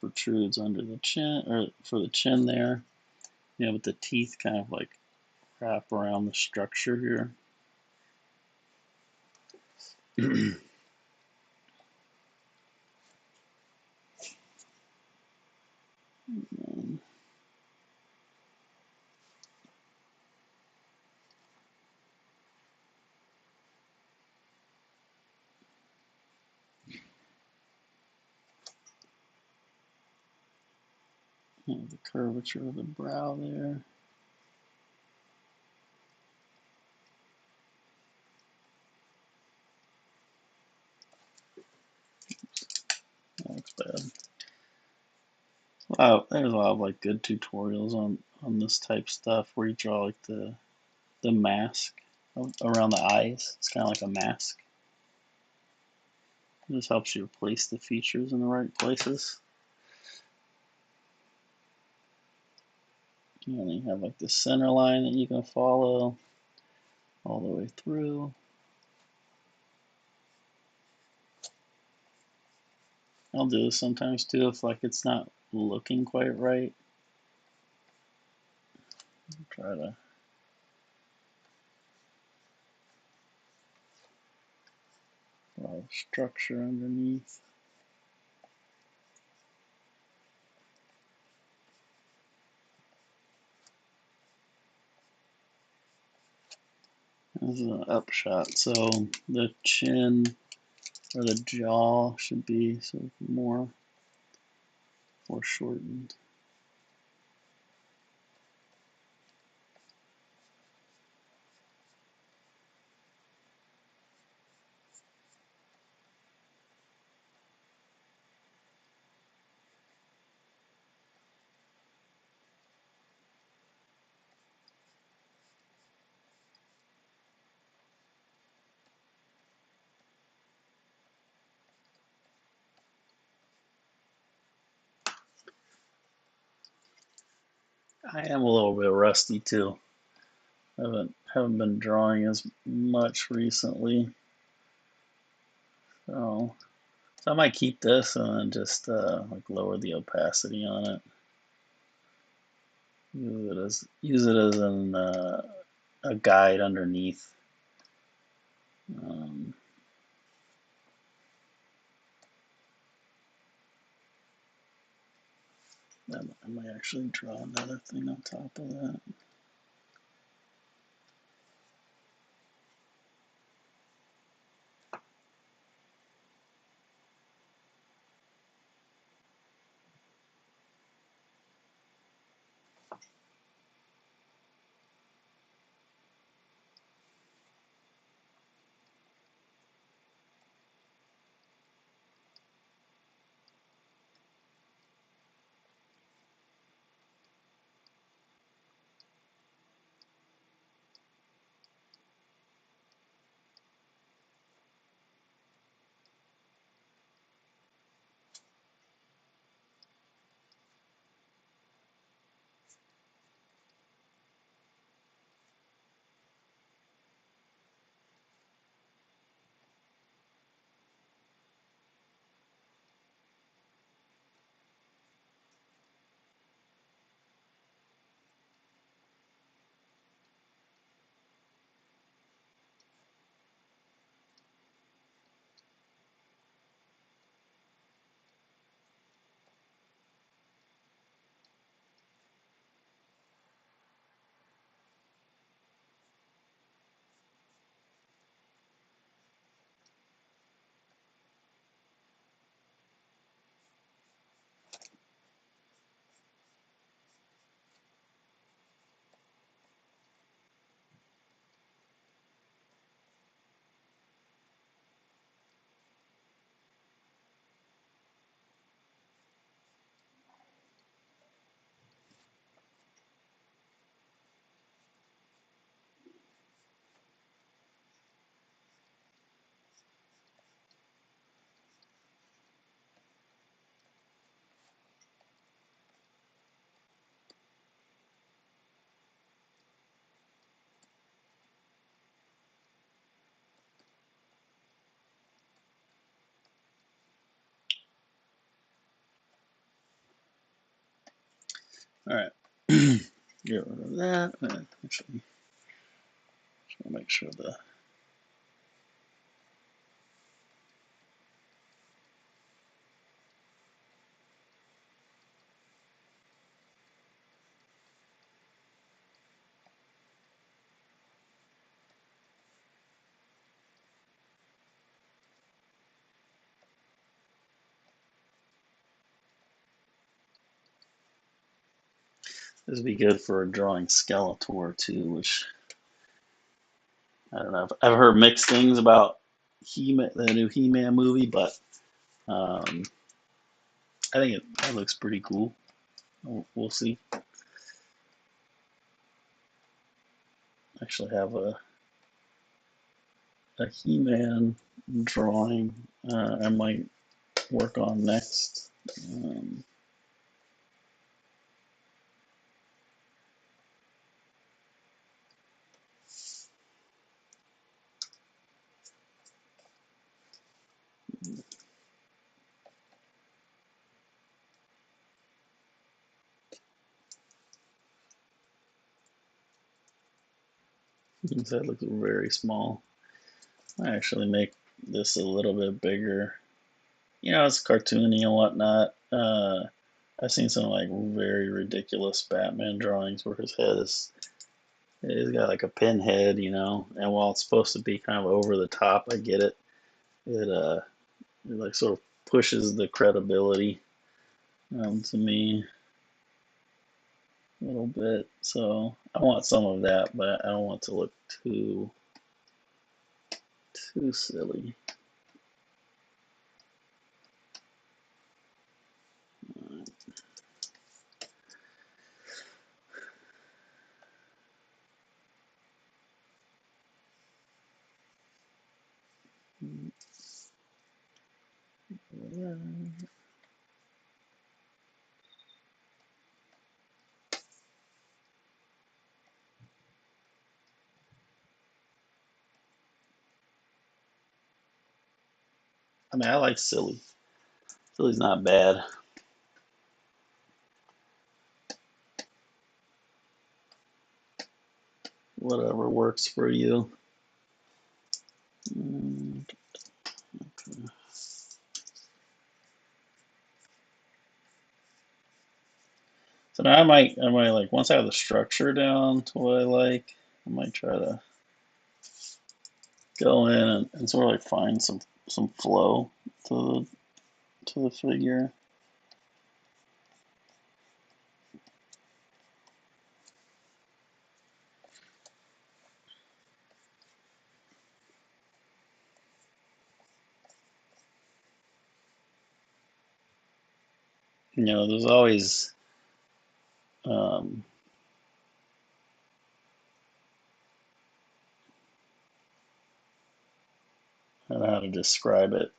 protrudes under the chin, or for the chin there. But the teeth kind of like wrap around the structure here. The curvature of the brow there. That looks bad. Wow, there's a lot of like good tutorials on this type stuff where you draw like the mask around the eyes. It's kind of like a mask. It just helps you place the features in the right places. And then you have like the center line that you can follow all the way through. I'll do this sometimes too if like it's not looking quite right. Try to draw a structure underneath. This is an upshot, so the chin or the jaw should be sort of more foreshortened. I am a little bit rusty too. Haven't been drawing as much recently, so I might keep this and then just like lower the opacity on it. Use it as a guide underneath. Um, I might actually draw another thing on top of that. All right, get rid of that. Actually, just want to make sure this would be good for drawing Skeletor too, which I don't know. I've heard mixed things about the new He-Man movie, but um, I think that looks pretty cool. We'll see. I actually have a He-Man drawing I might work on next. Um, that looks very small. I actually make this a little bit bigger. It's cartoony and whatnot. I've seen some like very ridiculous Batman drawings where his head is he's got like a pinhead, and while it's supposed to be kind of over the top, I get it. It like sort of pushes the credibility to me a little bit. So I want some of that, but I don't want to look too silly. I mean, I like silly. Silly's not bad. Whatever works for you. Mm, So now I might like once I have the structure down to what I like, I might try to go in and sort of like find some flow to the figure. There's always um, I don't know how to describe it.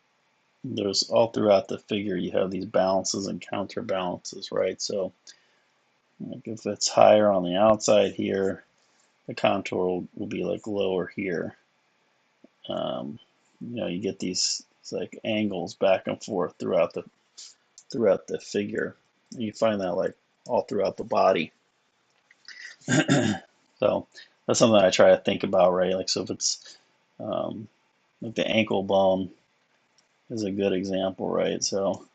There's all throughout the figure you have these balances and counterbalances, right? So like if it's higher on the outside here, the contour will be like lower here. Um, you get these like angles back and forth throughout the figure. You find that like all throughout the body. So that's something I try to think about, right? Like so if it's um, like the ankle bone is a good example, right? So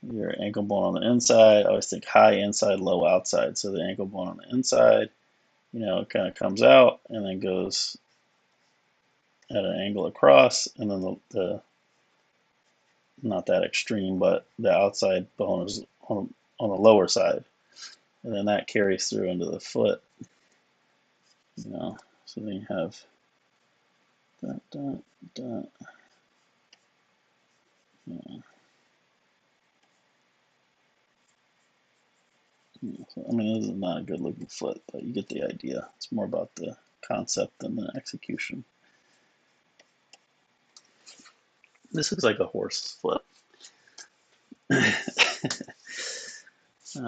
your ankle bone on the inside, I always think high inside, low outside. So the ankle bone on the inside, it kind of comes out and then goes at an angle across, and then the not that extreme, but the outside bone is on the lower side, and then that carries through into the foot. So then you have that, that, that. Yeah. So, I mean, this is not a good looking foot, but you get the idea. It's more about the concept than the execution. This looks like a horse foot.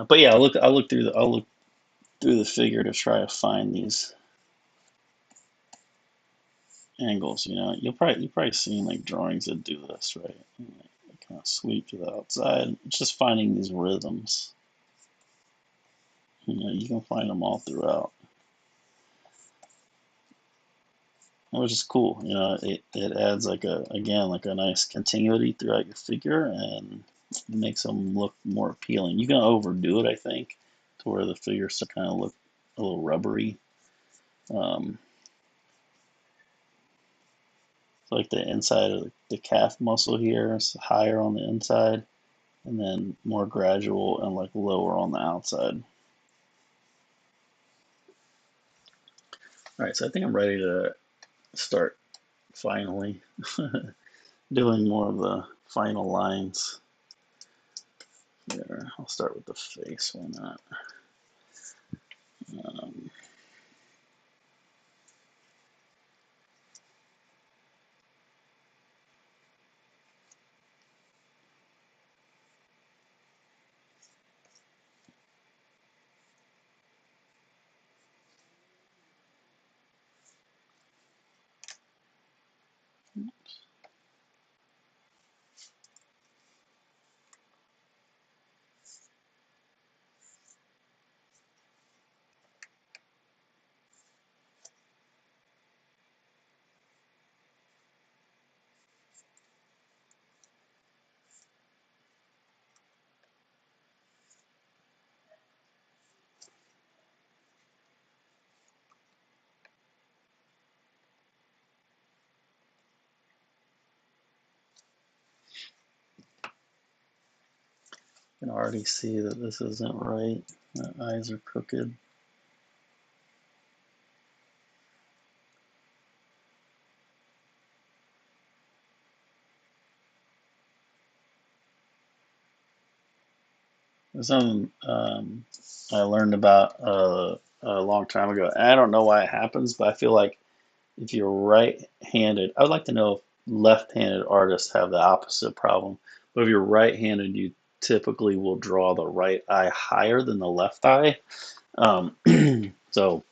But yeah, I'll look through the figure to try to find these angles. You've probably seen like drawings that do this, right? They kind of sweep to the outside. It's just finding these rhythms. You can find them all throughout, which is cool. It adds like a nice continuity throughout your figure and makes them look more appealing. You can overdo it, I think, to where the figures to kind of look a little rubbery. Um, like the inside of the calf muscle here is higher on the inside, and then more gradual and like lower on the outside. All right, so I think I'm ready to start finally doing more of the final lines here. I'll start with the face, why not? Um, I can already see that this isn't right. The eyes are crooked. There's something I learned about a long time ago. And I don't know why it happens, but I feel like if you're right-handed, I would like to know if left-handed artists have the opposite problem. But if you're right-handed, you typically will draw the right eye higher than the left eye. Um, so,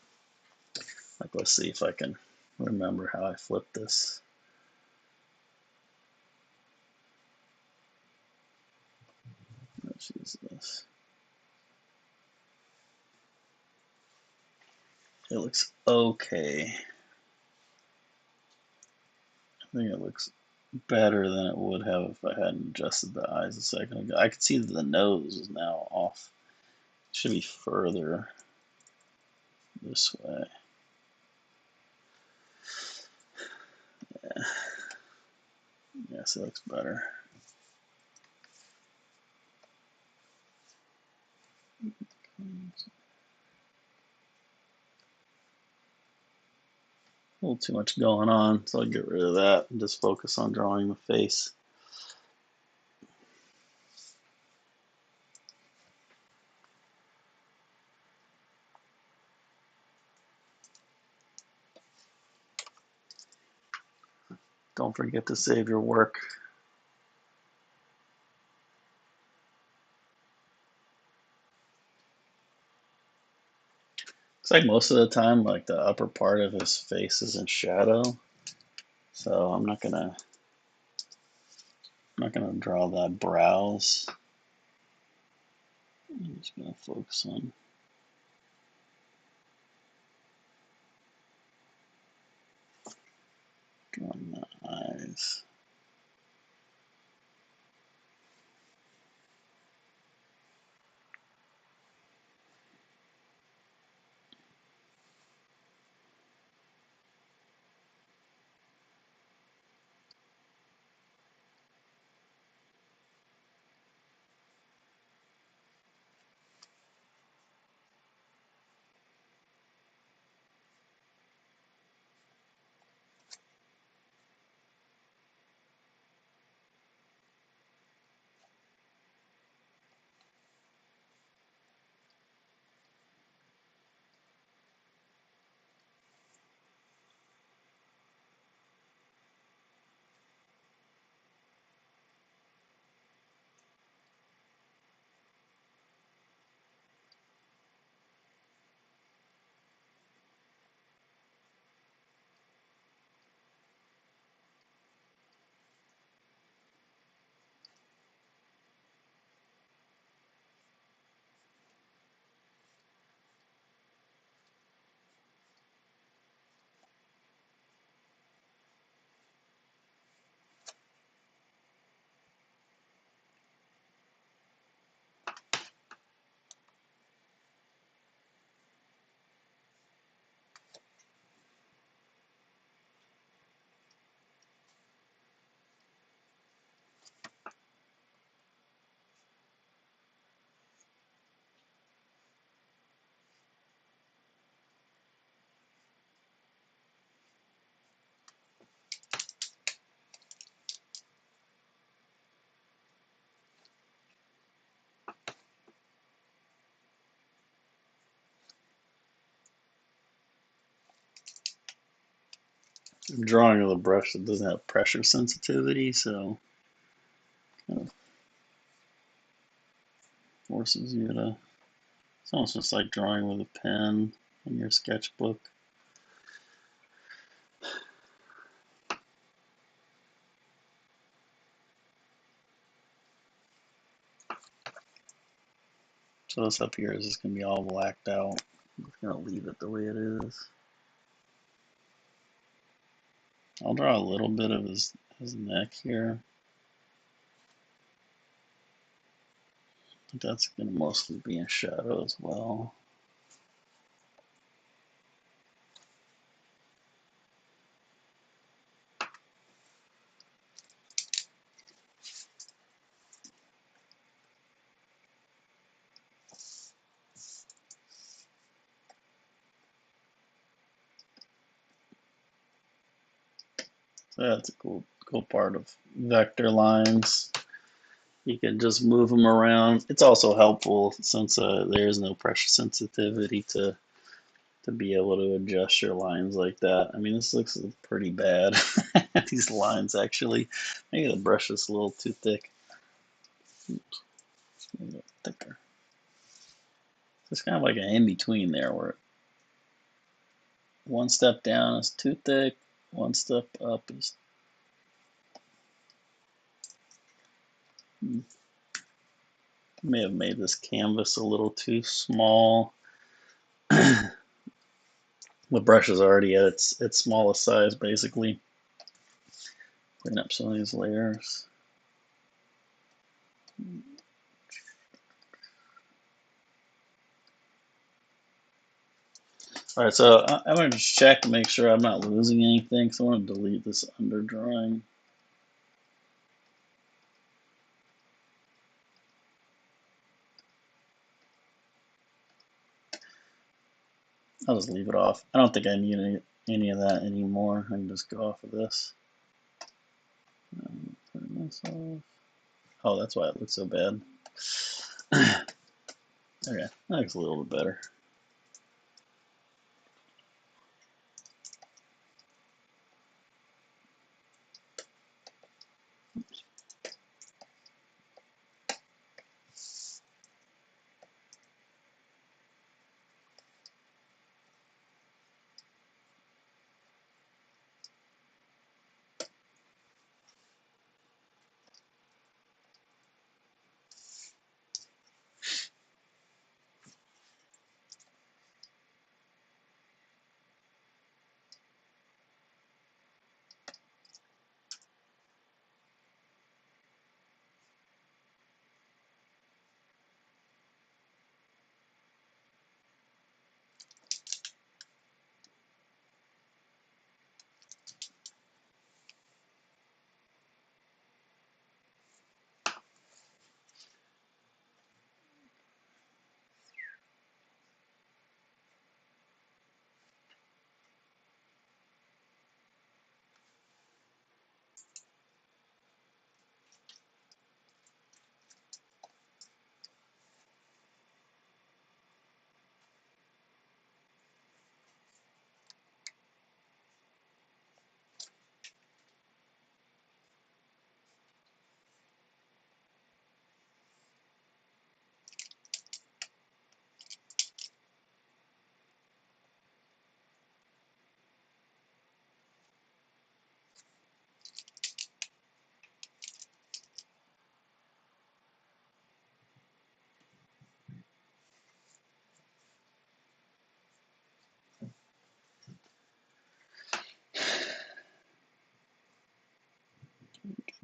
like, let's see if I can remember how I flipped this. Let's use this. It looks okay. I think it looks better than it would have if I hadn't adjusted the eyes a second ago. I can see that the nose is now off. It should be further this way. Yeah. Yes, it looks better. A little too much going on, so I'll get rid of that and just focus on drawing the face. Don't forget to save your work. It's like most of the time, like the upper part of his face is in shadow, so I'm not gonna draw that brows. I'm just gonna focus on drawing the eyes. I'm drawing with a brush that doesn't have pressure sensitivity, so kind of forces you to. It's almost just like drawing with a pen in your sketchbook. So this up here is just going to be all blacked out. I'm just going to leave it the way it is. I'll draw a little bit of his neck here. But that's going to mostly be in shadow as well. So that's a cool part of vector lines. You can just move them around. It's also helpful since there is no pressure sensitivity to be able to adjust your lines like that. I mean, this looks pretty bad. These lines actually, maybe the brush is a little too thick. Oops, a little thicker. It's kind of like an in-between there where one step down is too thick, one step up is may have made this canvas a little too small. The brush is already at its smallest size, basically. Clean up some of these layers. All right, so I'm going to just check to make sure I'm not losing anything. So I want to delete this under drawing. I'll just leave it off. I don't think I need any of that anymore. I can just go off of this. Turn this off. Oh, that's why it looks so bad. Okay, that looks a little bit better.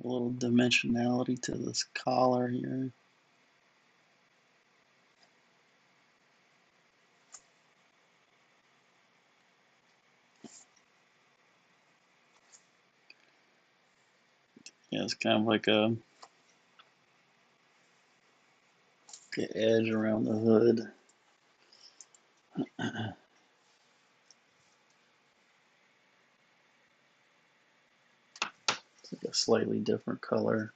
A little dimensionality to this collar here. Yeah, it's kind of like a edge around the hood. It's like a slightly different color.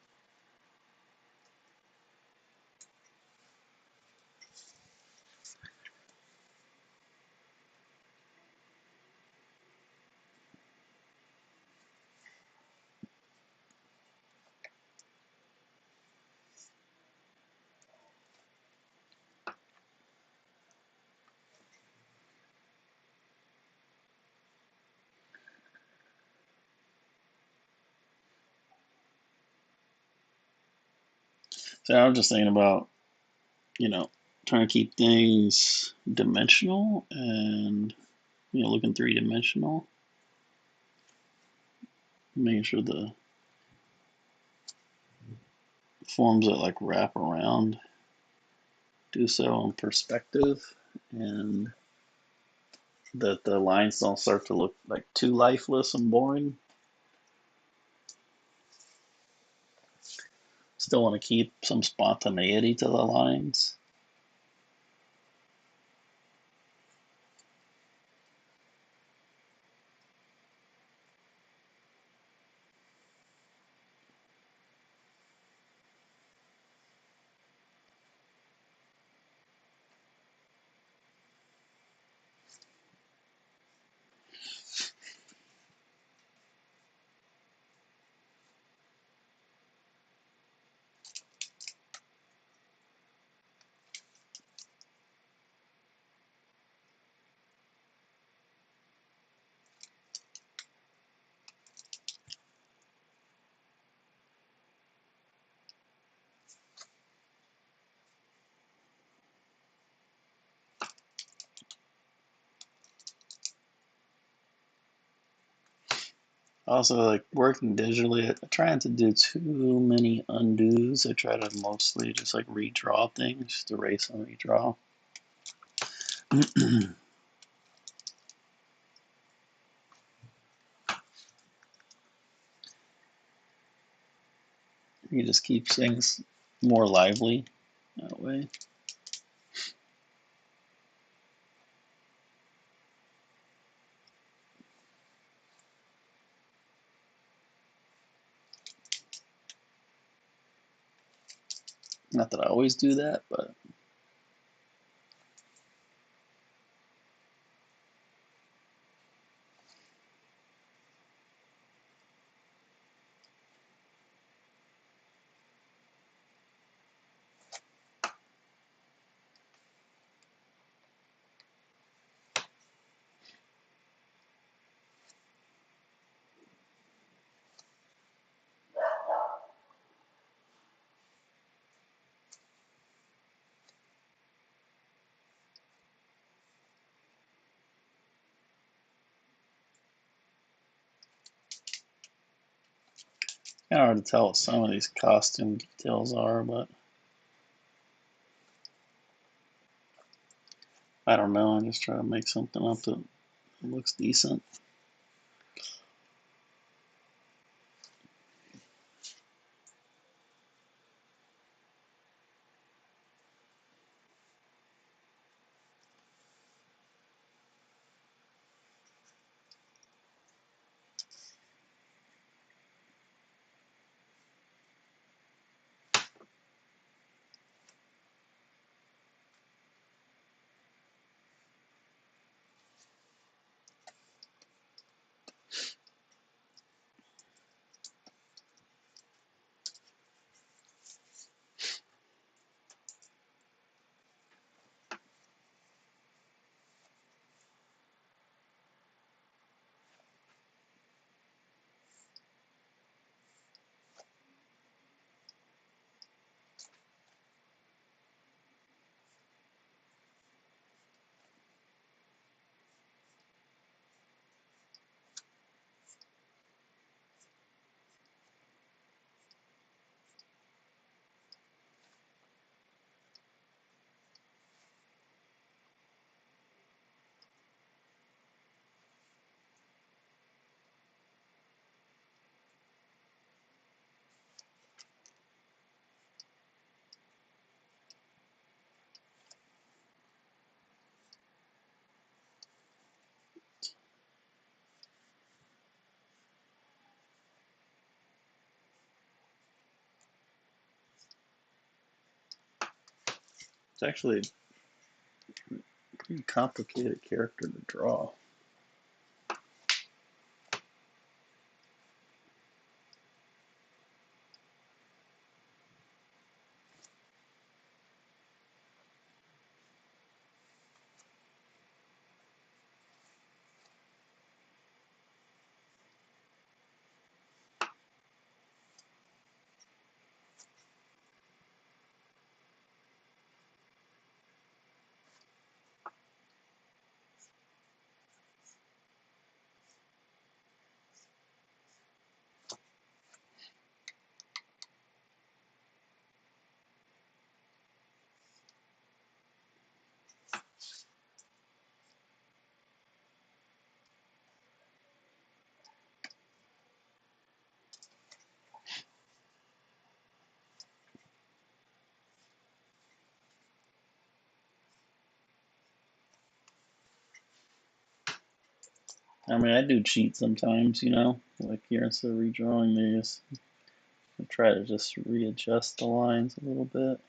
So I was just thinking about, you know, trying to keep things dimensional and, looking three-dimensional, making sure the forms that like wrap around do so in perspective, and that the lines don't start to look like too lifeless and boring. Still want to keep some spontaneity to the lines. Also, like working digitally, trying to do too many undos. I try to mostly just like redraw things, just erase and redraw. You just keep things more lively that way. Not that I always do that, but kind of hard to tell what some of these costume details are, but I don't know. I just try to make something up that looks decent. It's actually a pretty complicated character to draw. I mean, I do cheat sometimes, you know, like here instead of redrawing these, I try to just readjust the lines a little bit.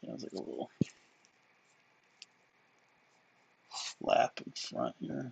It has like a little flap in front here.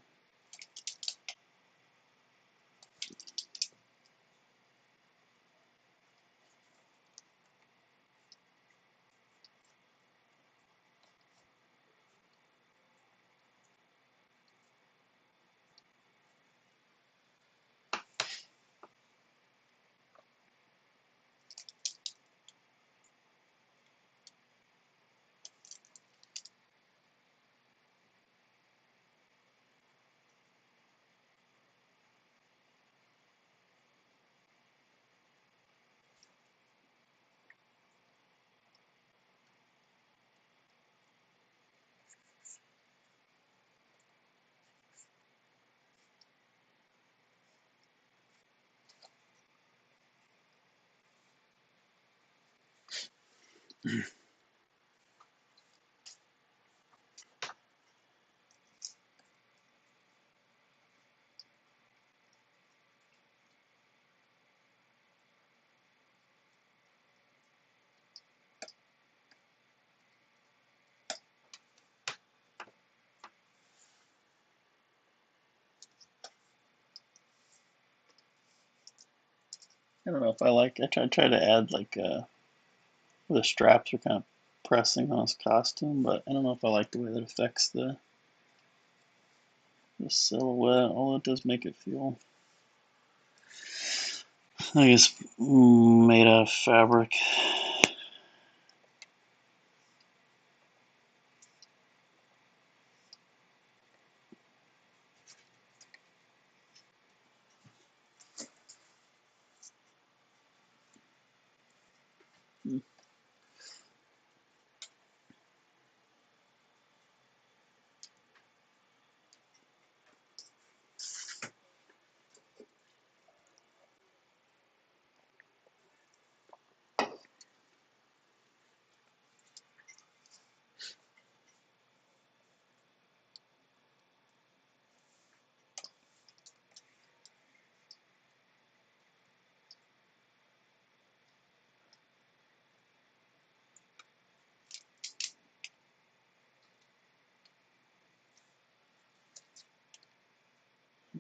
I don't know if I like. I try to add like the straps are kind of pressing on his costume, but I don't know if I like the way that affects the silhouette. Although it does make it feel, I guess, made out of fabric.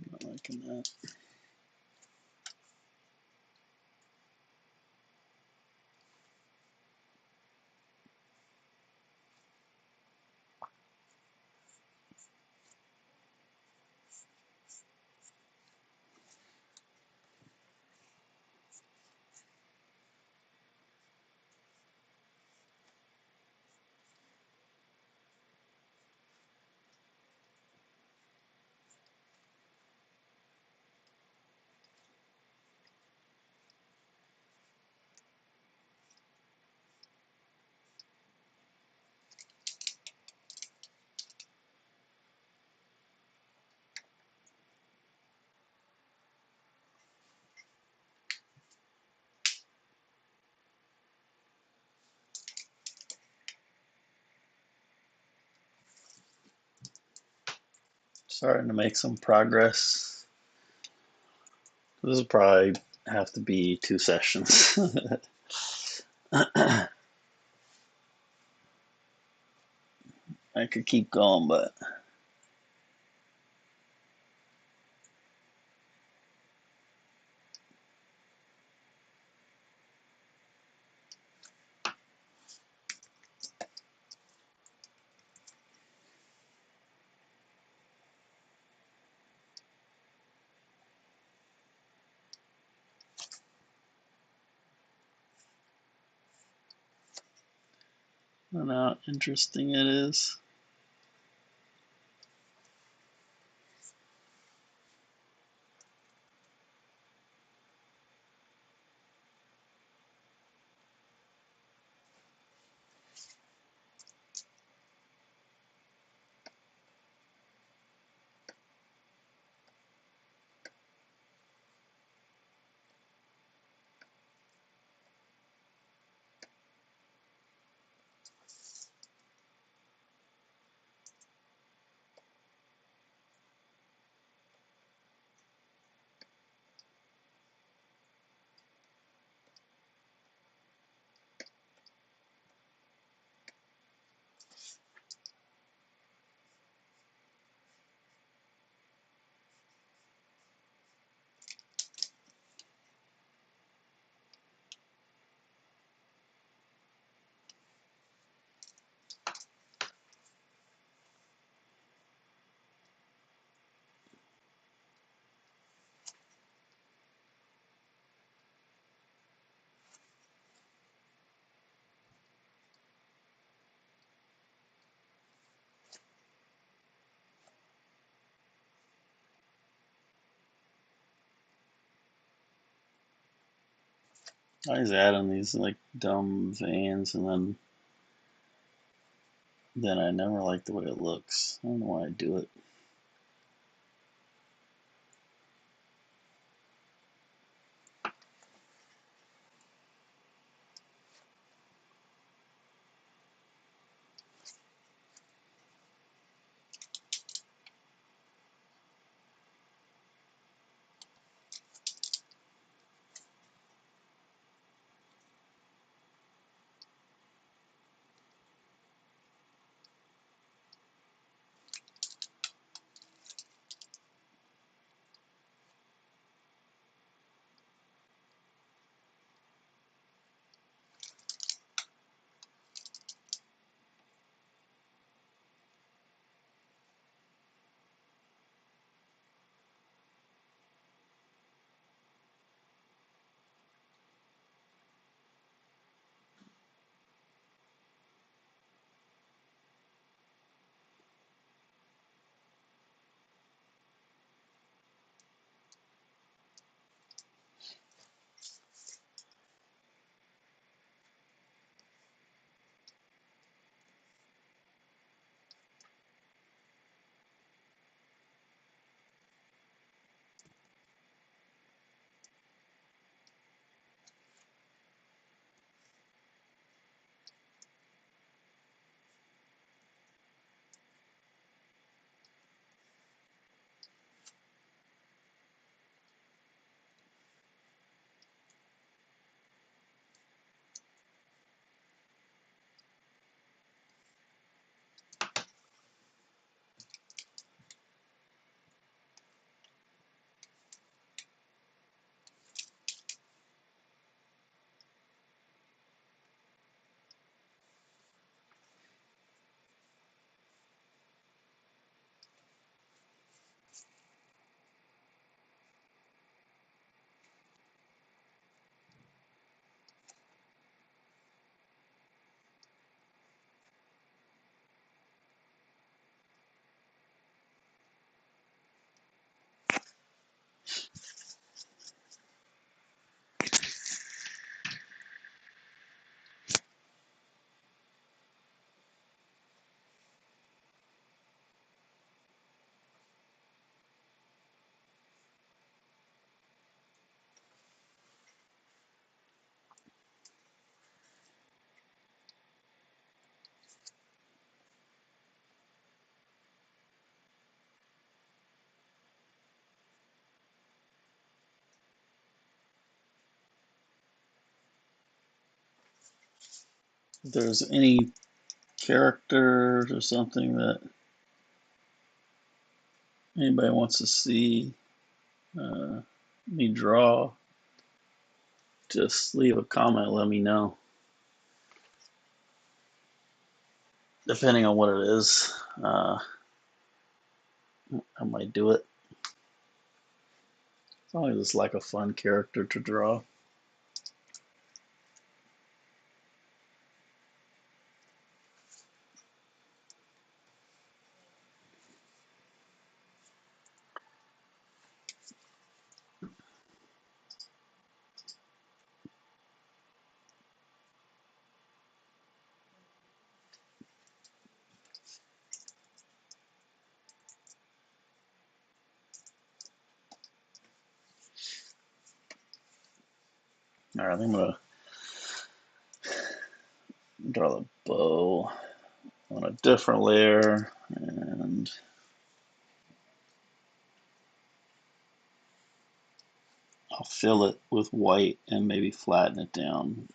I'm not liking that. Starting to make some progress. This will probably have to be 2 sessions. I could keep going, but and how interesting it is. I always add in these like dumb veins, and then I never like the way it looks. I don't know why I do it. If there's any characters or something that anybody wants to see uh, me draw, just leave a comment. Let me know. Depending on what it is, I might do it. As long as it's like a fun character to draw. All right, I'm gonna draw the bow on a different layer, and I'll fill it with white and maybe flatten it down.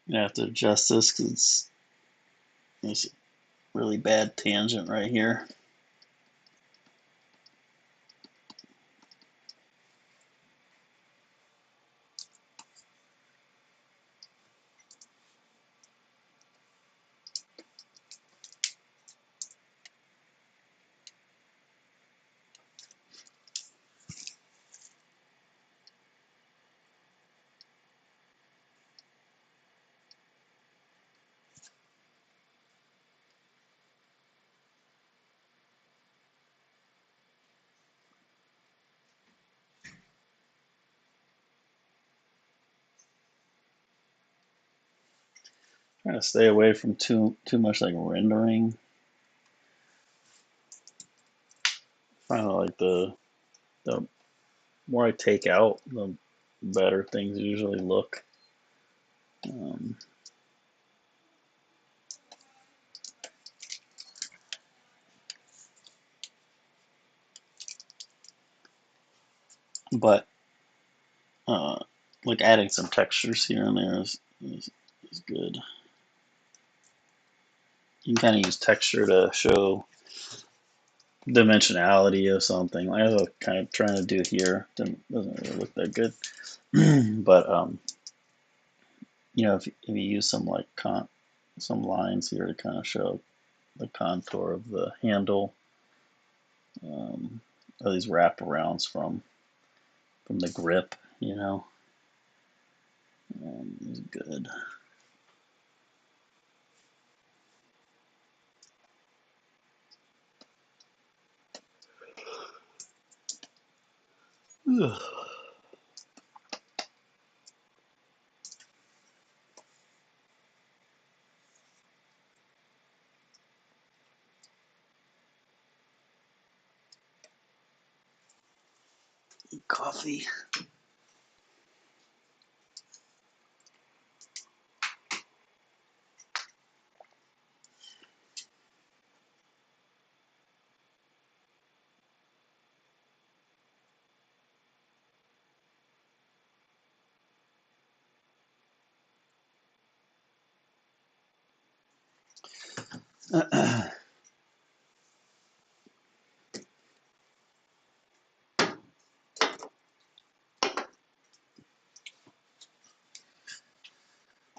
I have to adjust this because there's a really bad tangent right here. Trying to stay away from too much like rendering. Kind of like the more I take out, the better things usually look. Um, but like adding some textures here and there is good. You can kind of use texture to show dimensionality of something. Like I was kind of trying to do here. Doesn't really look that good. But if you use some like some lines here to kind of show the contour of the handle, of these wraparounds from the grip, is good. Ugh. Coffee.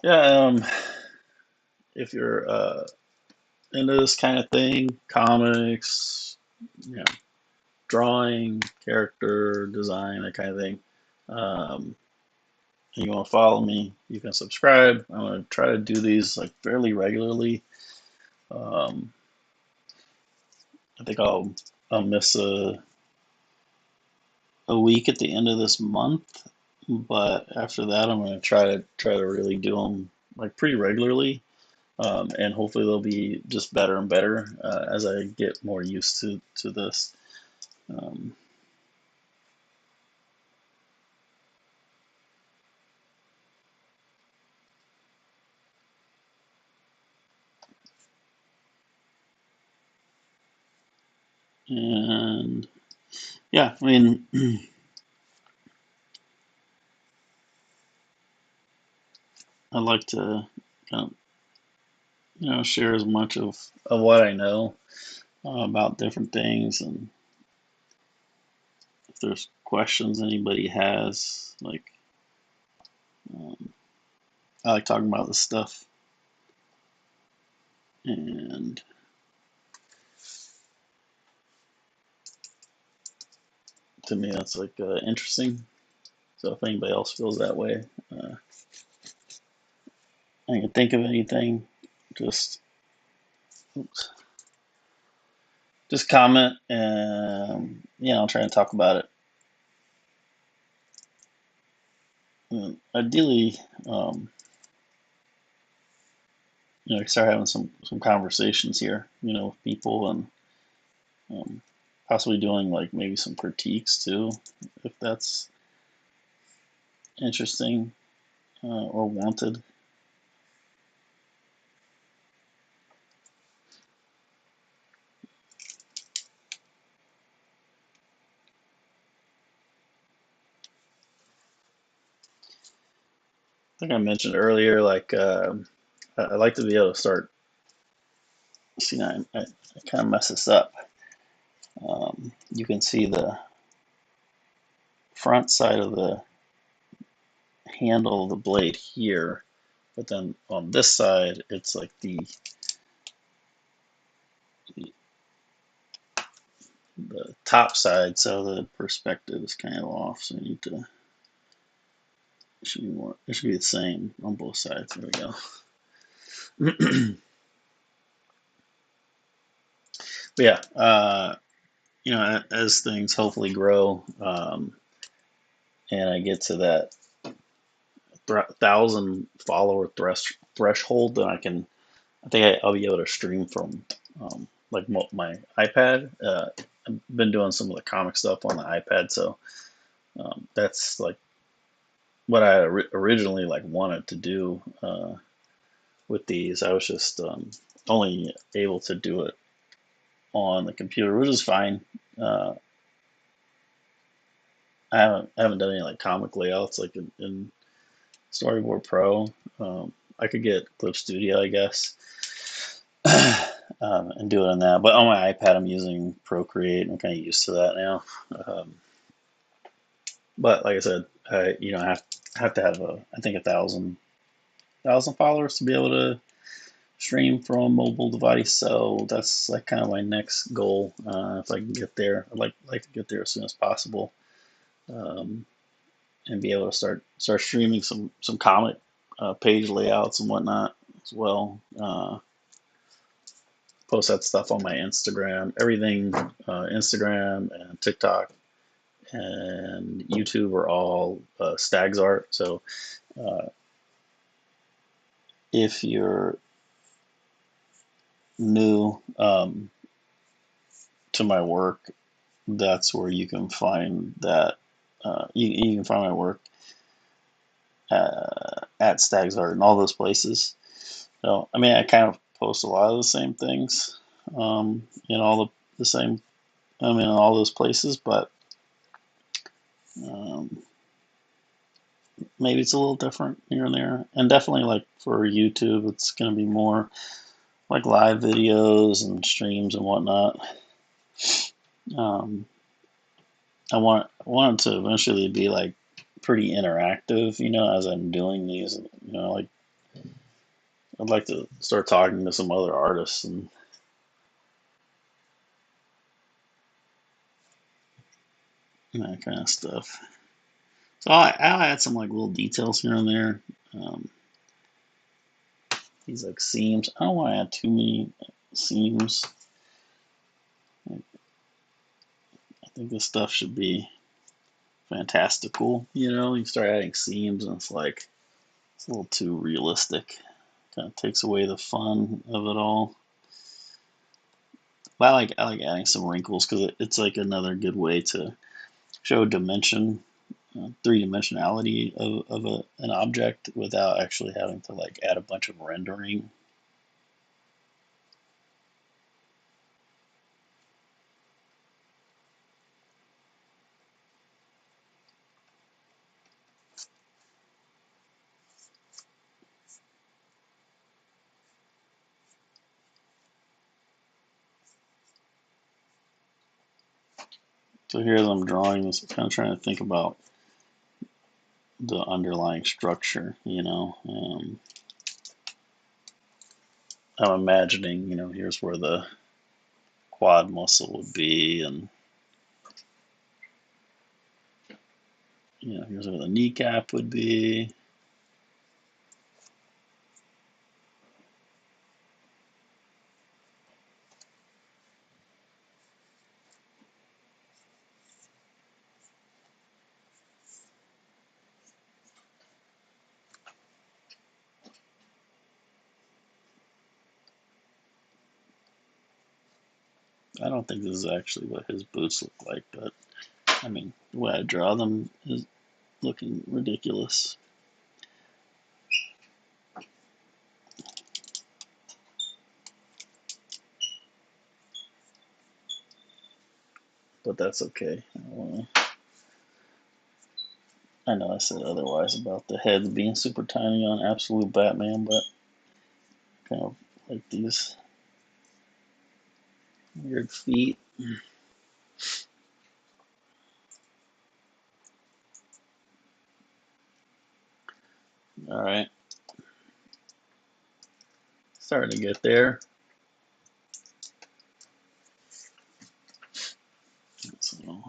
Yeah, if you're into this kind of thing, comics, you know, drawing, character design, that kind of thing, and you want to follow me, you can subscribe. I'm going to try to do these like fairly regularly. Um, I think I'll miss a week at the end of this month, but after that, I'm going to try to really do them like pretty regularly. And hopefully they'll be just better and better as I get more used to this. Um, and yeah, I mean, I'd like to kind of, share as much of what I know about different things, and if there's questions anybody has, like, um, I like talking about this stuff. And to me, that's like interesting. So if anybody else feels that way, I can think of anything, just oops, just comment, and I'll try and talk about it. And ideally, um, start having some conversations here, with people, and um, possibly doing like maybe some critiques too, if that's interesting or wanted. I think I mentioned earlier, like I like to be able to start. See, I kind of mess this up. You can see the front side of the handle of the blade here, but then on this side, it's like the top side, so the perspective is kind of off. So I need to. It should be more. It should be the same on both sides. There we go. But yeah, as things hopefully grow, and I get to that 1,000 follower threshold, then I think I'll be able to stream from like my iPad. I've been doing some of the comic stuff on the iPad, so that's like what I originally like wanted to do with these. I was just only able to do it on the computer, which is fine. Uh, I haven't done any like comic layouts like in Storyboard Pro. I could get Clip Studio, I guess, and do it on that. But on my iPad, I'm using Procreate. I'm kind of used to that now. Um, but like I said, I have to have I think 1,000 followers to be able to stream from a mobile device. So that's like kind of my next goal. If I can get there, I'd like to get there as soon as possible. Um, and be able to start streaming some comic page layouts and whatnot as well. Post that stuff on my Instagram, everything, Instagram and TikTok and YouTube are all Stags art. So uh, if you're new to my work, that's where you can find that. You can find my work at Stags Art and all those places. So, I mean, I kind of post a lot of the same things in all the same, in all those places, but um, maybe it's a little different here and there. And definitely, like for YouTube, it's going to be more like live videos and streams and whatnot. Um, I want it to eventually be like pretty interactive, as I'm doing these. Like I'd like to start talking to some other artists and that kind of stuff. So I'll add some like little details here and there. Um, these like seams. I don't want to add too many seams. I think this stuff should be fantastical. You start adding seams and it's a little too realistic. Kind of takes away the fun of it all. But I like adding some wrinkles because it's like another good way to show dimension, three dimensionality of an object without actually having to like add a bunch of rendering. So here as I'm drawing this, I'm kind of trying to think about the underlying structure. I'm imagining, here's where the quad muscle would be, and here's where the kneecap would be. I don't think this is actually what his boots look like, but I mean, the way I draw them is looking ridiculous. But that's okay. I know I said otherwise about the heads being super tiny on Absolute Batman, but kind of like these weird feet. All right, starting to get there. So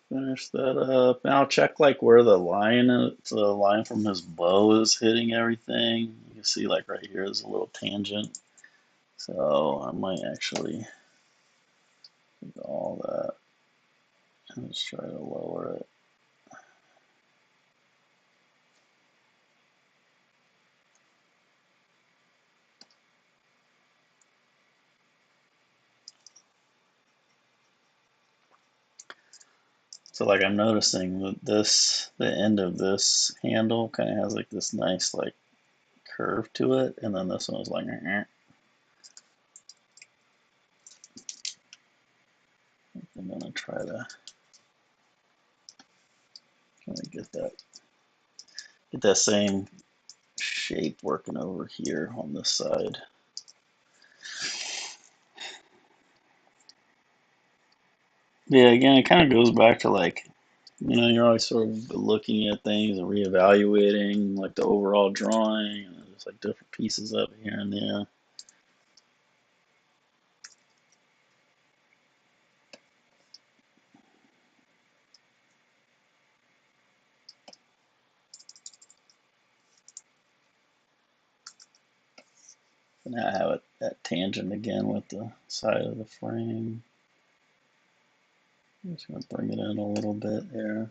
finish that up. Now I'll check like where the line from his bow is hitting everything. You can see like right here is a little tangent. So I might actually do all that and just try to lower it. So like I'm noticing that the end of this handle kind of has like this nice like curve to it, and then this one is like, I'm gonna try to get that same shape working over here on this side. Yeah, again, it kind of goes back to like, you're always sort of looking at things and reevaluating like the overall drawing, and there's like different pieces of it here and there. And I have it that tangent again with the side of the frame. I'm just gonna bring it in a little bit there.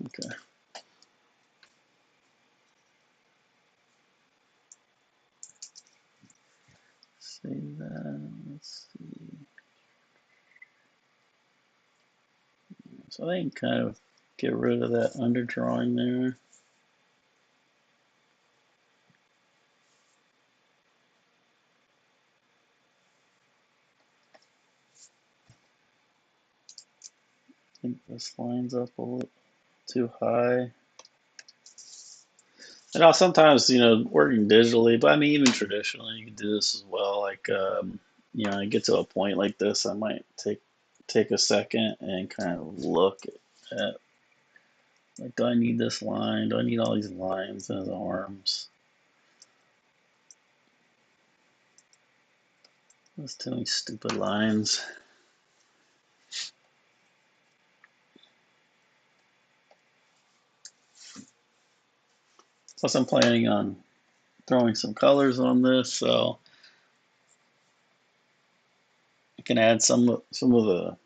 Okay. Save that. Let's see. So I can kind of get rid of that underdrawing there. I think this lines up a little too high. And I'll sometimes, working digitally, but I mean, even traditionally, you can do this as well. Like, I get to a point like this, I might take a second and kind of look at, like, do I need this line? Do I need all these lines in his arms? There's too many stupid lines. Plus, I'm planning on throwing some colors on this, so I can add some of the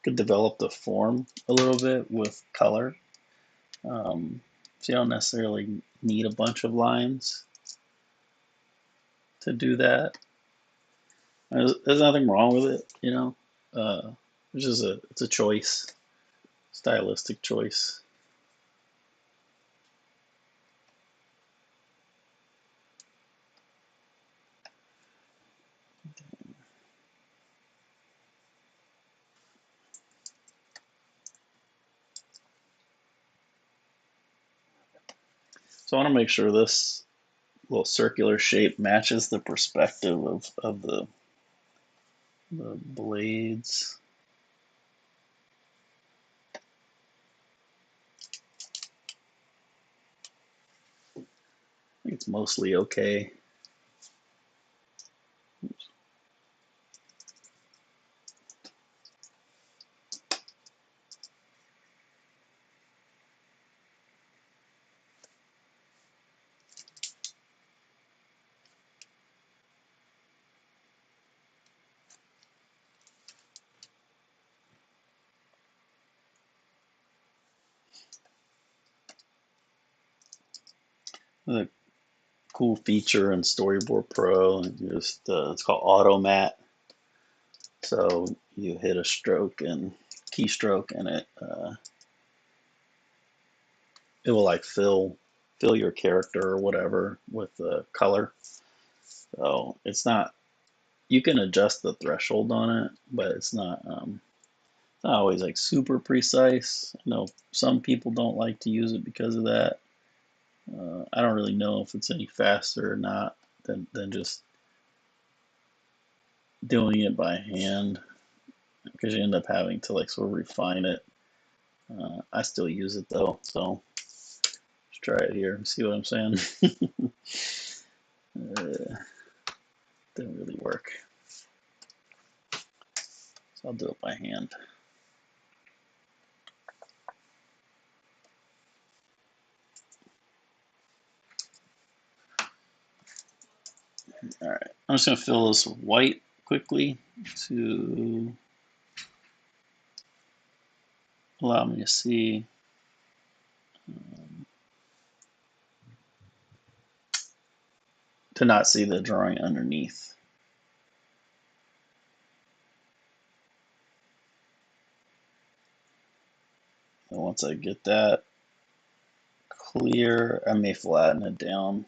could develop the form a little bit with color. So you don't necessarily need a bunch of lines to do that. There's nothing wrong with it, it's just it's a choice, stylistic choice. So I want to make sure this little circular shape matches the perspective of the blades. it's mostly okay. The cool feature in Storyboard Pro, just it's called Auto Matte. So you hit a stroke and keystroke, and it will like fill your character or whatever with the color. So it's not, you can adjust the threshold on it, but it's not always like super precise. I know some people don't like to use it because of that. I don't really know if it's any faster or not than just doing it by hand, because you end up having to like sort of refine it. I still use it though, so let's try it here. See what I'm saying? Didn't really work, so I'll do it by hand. All right, I'm just gonna fill this white quickly to allow me to see. To not see the drawing underneath. And once I get that clear, I may flatten it down.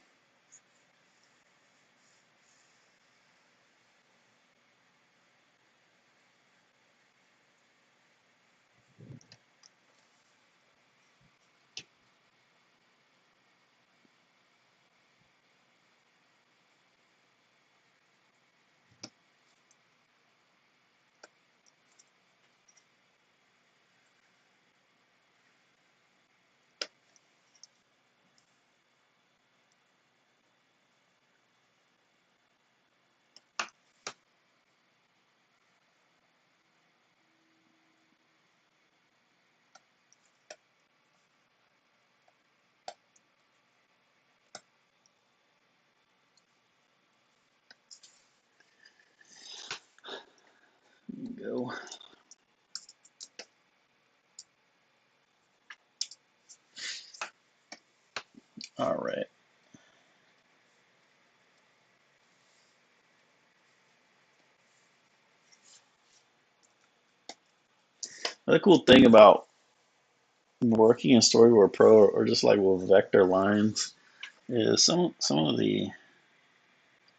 There you go. All right. The cool thing about working in Storyboard Pro or just like with vector lines is some of the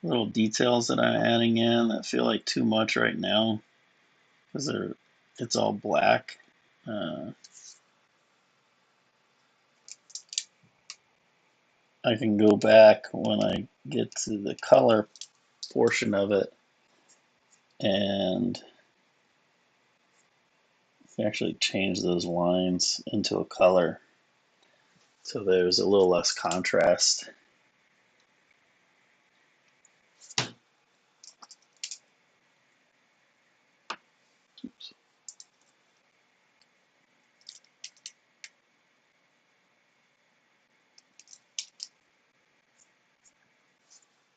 little details that I'm adding in that feel like too much right now because it's all black. I can go back when I get to the color portion of it and actually change those lines into a color so there's a little less contrast.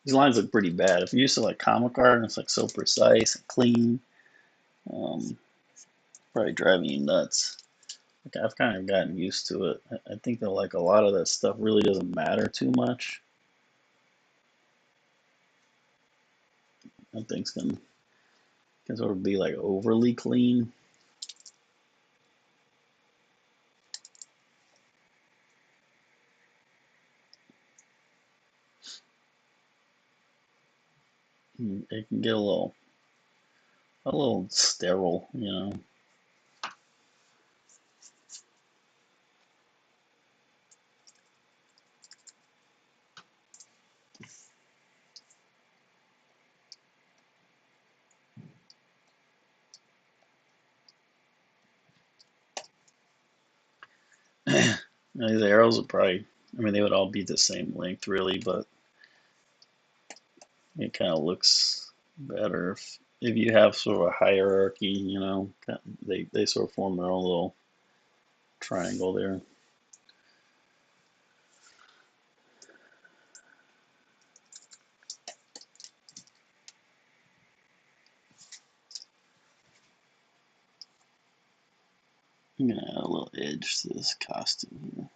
These lines look pretty bad. If you're used to like comic art and it's like so precise and clean, um, probably driving you nuts. Like I've kind of gotten used to it. I think that like a lot of that stuff really doesn't matter too much. And things can sort of be like overly clean. It can get a little sterile, you know. These arrows will probably I mean, they would all be the same length really, but it kind of looks better if you have sort of a hierarchy, they sort of form their own little triangle there. I'm gonna add a little edge to this costume here.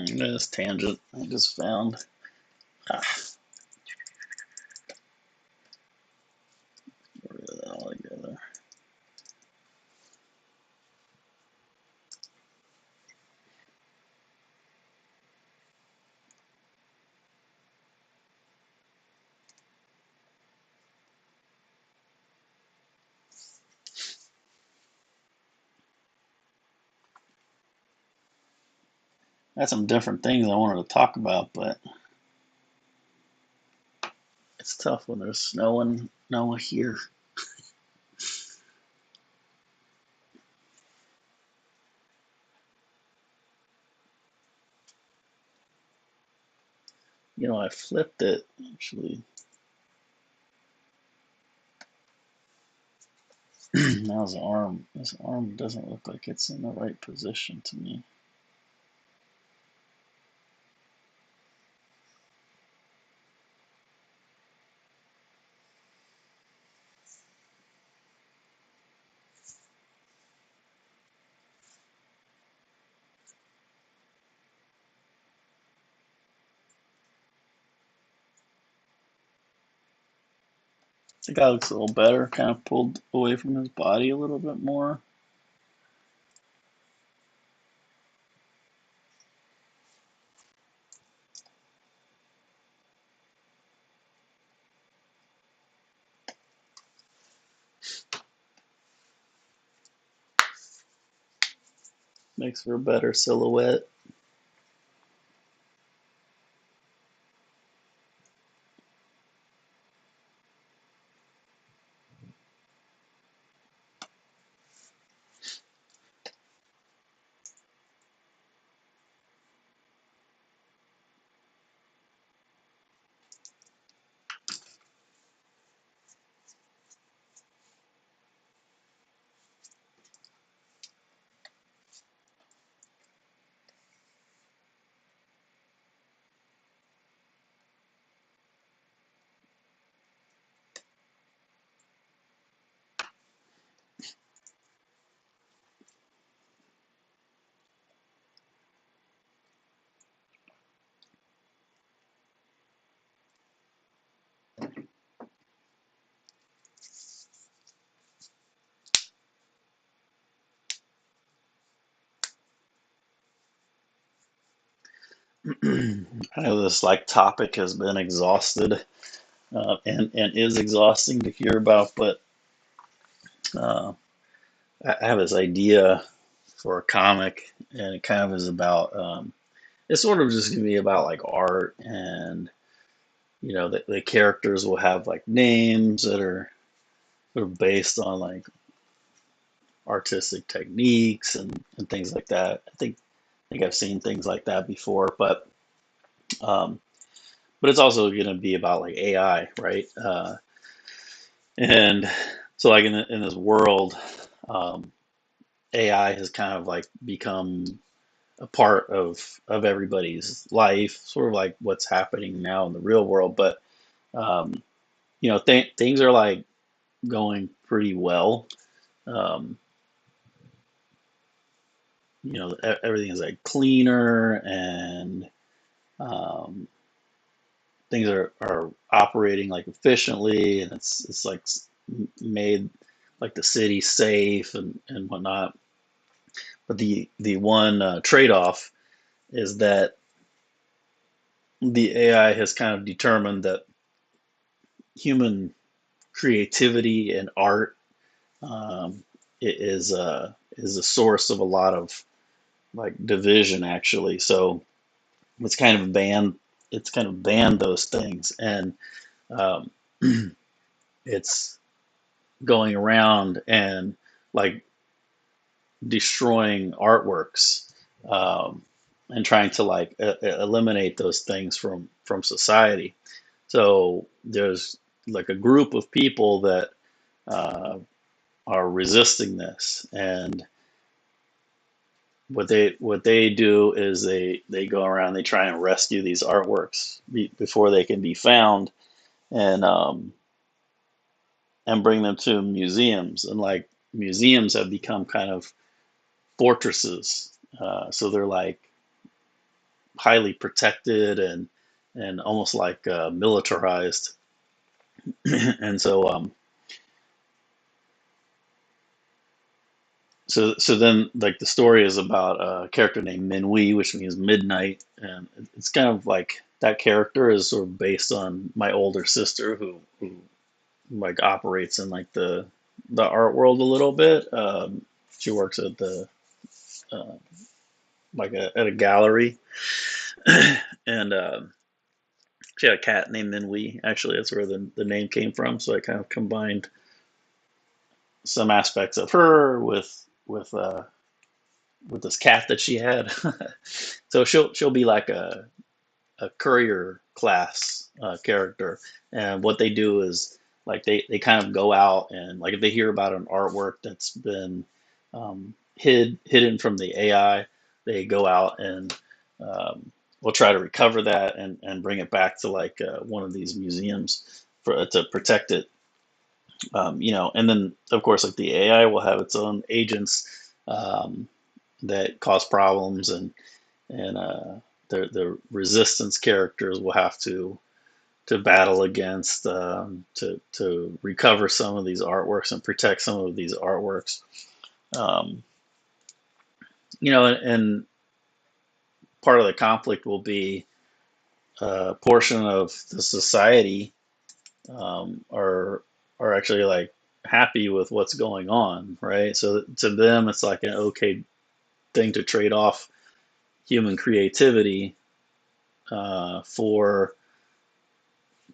This tangent I just found. Ah, get rid of that altogether. I had some different things I wanted to talk about, but it's tough when there's no one here. I flipped it actually. Now his arm. His arm doesn't look like it's in the right position to me. The guy looks a little better, kind of pulled away from his body a little bit more. Makes for a better silhouette. I know this like topic has been exhausted and is exhausting to hear about, but uh, I have this idea for a comic, and it kind of is about. It's sort of just gonna be about like art, and the characters will have like names that are sort of based on like artistic techniques and things like that. I think I've seen things like that before, um, but it's also going to be about like AI, right? And so like in this world, um, AI has kind of like become a part of everybody's life, sort of like what's happening now in the real world. But um, things are like going pretty well. Um, Everything is like cleaner, and um, things are operating like efficiently, and it's like made like the city safe and whatnot. But the one trade-off is that the AI has kind of determined that human creativity and art um, is a source of a lot of like division actually. So it's kind of banned those things, and um, it's going around and like destroying artworks, and trying to like eliminate those things from society. So there's like a group of people that uh, are resisting this, and what they do is they go around, they try and rescue these artworks before they can be found, and bring them to museums, and like museums have become kind of fortresses, so they're like highly protected and almost like militarized. And so then like the story is about a character named Minwi, which means midnight, and it's kind of like that character is sort of based on my older sister who like operates in like the art world a little bit. She works at the uh, at a gallery, and she had a cat named Minwi. Actually, that's where the name came from. So I kind of combined some aspects of her with this cat that she had. So she'll be like a courier class character, and what they do is like they kind of go out, and like if they hear about an artwork that's been hidden from the AI, they go out and will try to recover that and bring it back to like one of these museums for to protect it. And then of course like the AI will have its own agents that cause problems, and the resistance characters will have to battle against, to recover some of these artworks and protect some of these artworks. Um, and part of the conflict will be a portion of the society are actually like happy with what's going on, right? So to them, it's like an okay thing to trade off human creativity for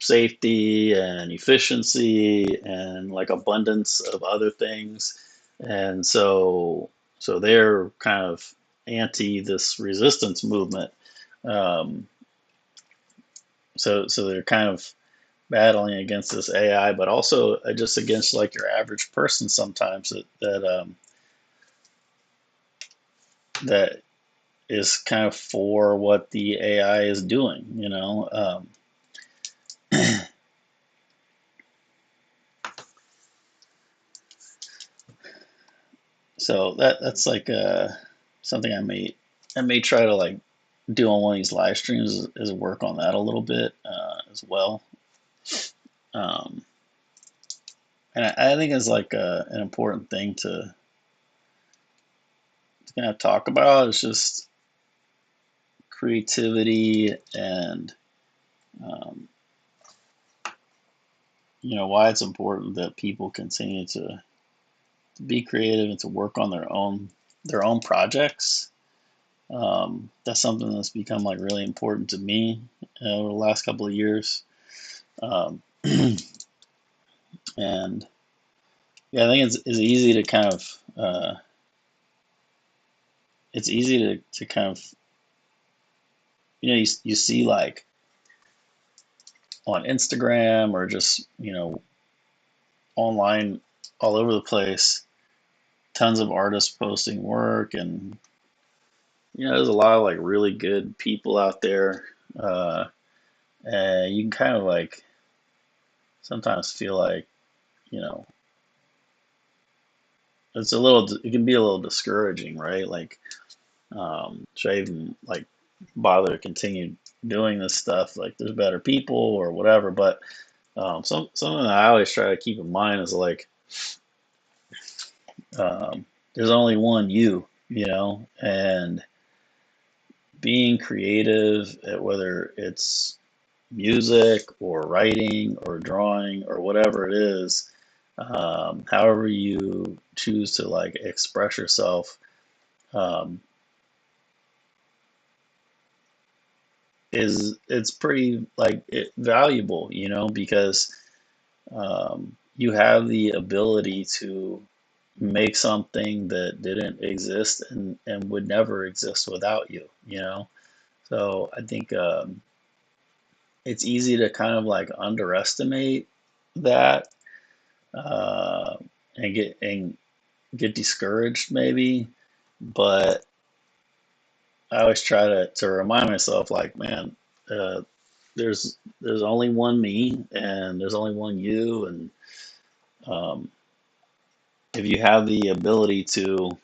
safety and efficiency and like abundance of other things. And so they're kind of anti this resistance movement. Um, so they're kind of battling against this AI, but also just against like your average person sometimes that is kind of for what the AI is doing, So that's like something I may try to like do on one of these live streams is work on that a little bit as well. Um, and I think it's like an important thing to kind of talk about. It's just creativity and um, why it's important that people continue to be creative and to work on their own projects. That's something that's become like really important to me over the last couple of years. Um, and yeah, I think it's easy to kind of it's easy to kind of you see like on Instagram or just online all over the place, tons of artists posting work, and there's a lot of like really good people out there, and you can kind of like sometimes feel like you know it can be a little discouraging, right? Like, should I even like bother to continue doing this stuff? Like, there's better people or whatever. But something that I always try to keep in mind is like, there's only one you, and being creative, whether it's music or writing or drawing or whatever it is, however you choose to like express yourself, um, is it's pretty like valuable, because you have the ability to make something that didn't exist and would never exist without you. So I think it's easy to kind of like underestimate that, uh, and get discouraged maybe, but I always try to remind myself like, man, uh, there's only one me and there's only one you, and um, if you have the ability to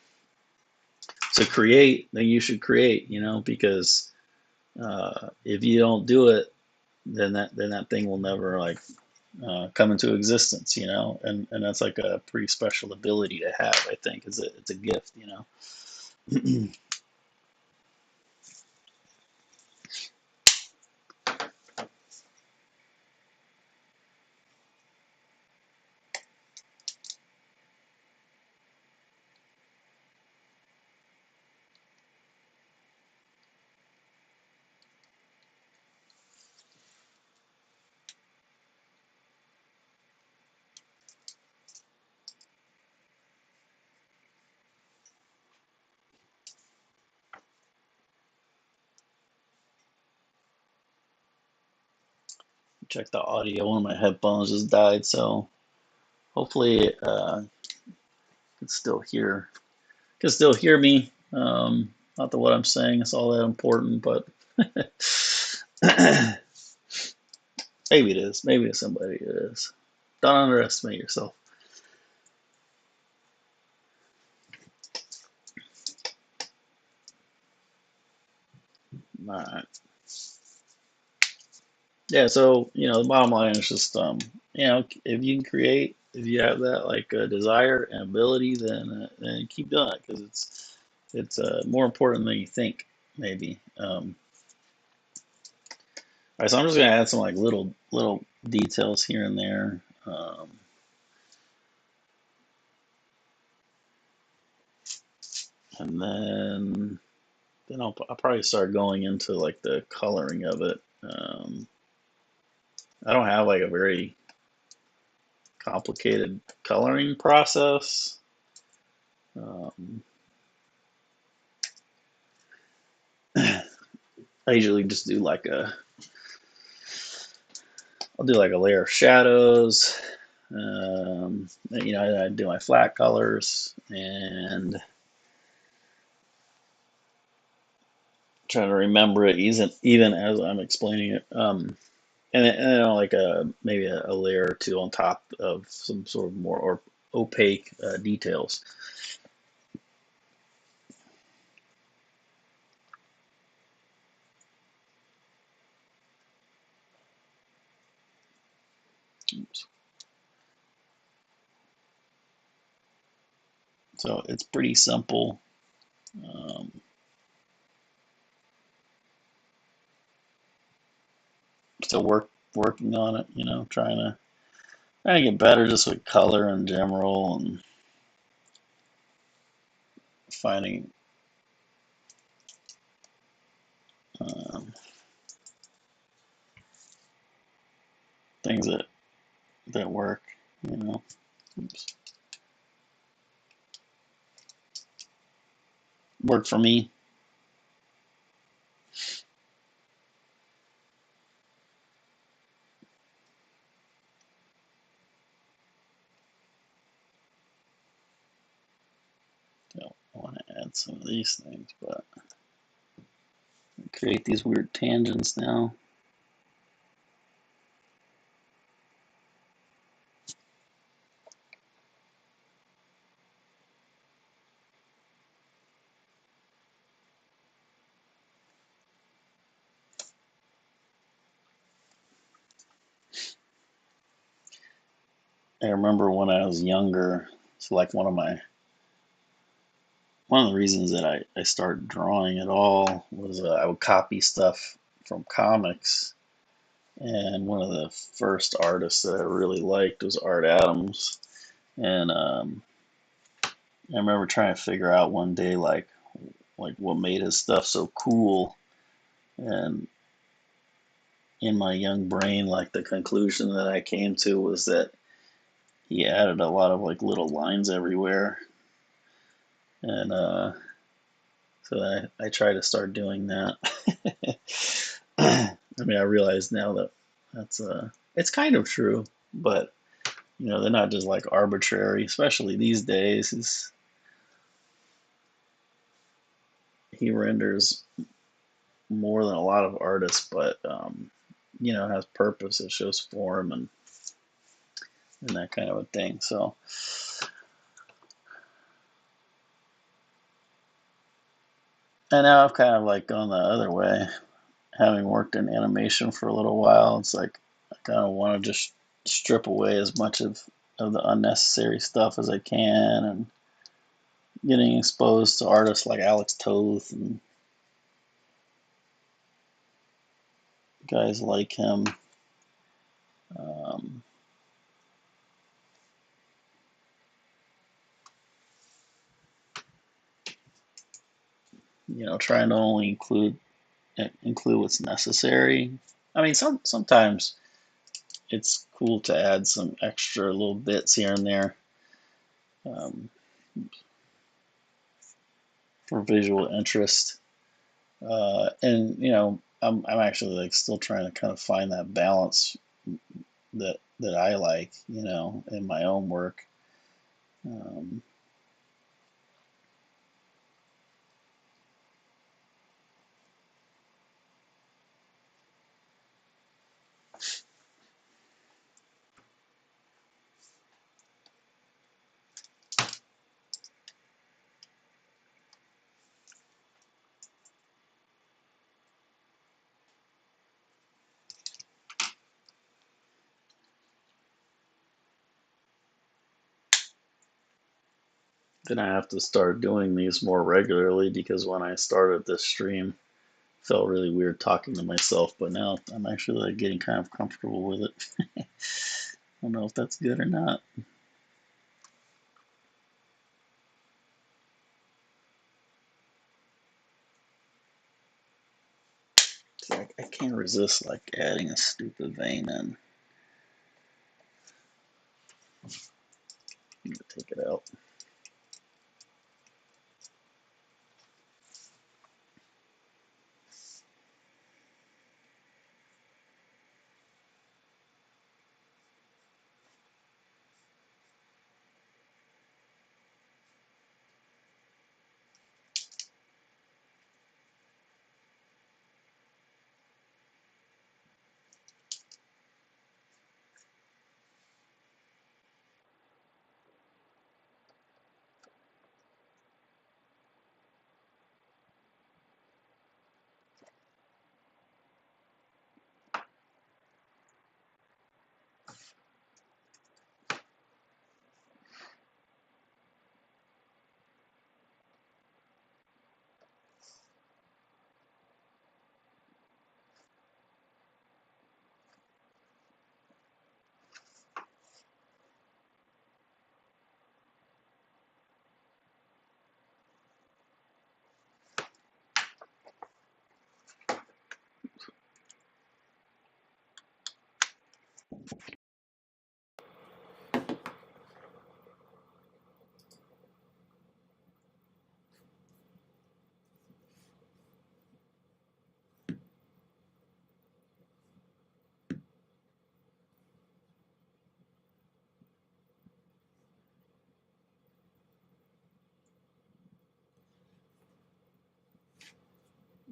create, then you should create, because if you don't do it, then that thing will never like come into existence, and that's like a pretty special ability to have. I think it's a gift. Check the audio. One of my headphones just died, so hopefully can still hear can still hear me. Not that what I'm saying is all that important, but maybe it is. Maybe to somebody it is. Don't underestimate yourself. All right. Yeah. So the bottom line is just if you can create, if you have that like desire and ability, then keep doing it because it's more important than you think maybe. All right, so I'm just gonna add some like little details here and there, and then I'll probably start going into like the coloring of it. I don't have like a very complicated coloring process. Um, I usually just do like I'll do like a layer of shadows. I do my flat colors and trying to remember it even as I'm explaining it. And like maybe a layer or two on top of some sort of more or opaque details. Oops. So it's pretty simple. Um, Still working on it. Trying to get better just with color in general and finding um, things that work. You know, Oops. Work for me. I want to add some of these things, but create these weird tangents now. I remember when I was younger, it's like one of the reasons that I started drawing at all was I would copy stuff from comics And one of the first artists that I really liked was Art Adams. And I remember trying to figure out one day like what made his stuff so cool. And in my young brain, like the conclusion that I came to was that he added a lot of like little lines everywhere. And so I try to start doing that. I mean, I realize now that that's it's kind of true, but they're not just like arbitrary, especially these days. He renders more than a lot of artists, but has purpose. It shows form and that kind of a thing. So, and now I've kind of like gone the other way, having worked in animation for a little while. It's like I kind of want to just strip away as much of the unnecessary stuff as I can, and getting exposed to artists like Alex Toth and guys like him. Um, trying to only include what's necessary. I mean, sometimes it's cool to add some extra little bits here and there, um, for visual interest. And I'm actually like still trying to kind of find that balance that I like, in my own work. Um, then I have to start doing these more regularly because when I started this stream, it felt really weird talking to myself, but now I'm actually like getting kind of comfortable with it. I don't know if that's good or not. I can't resist like adding a stupid vein in. I'm gonna take it out.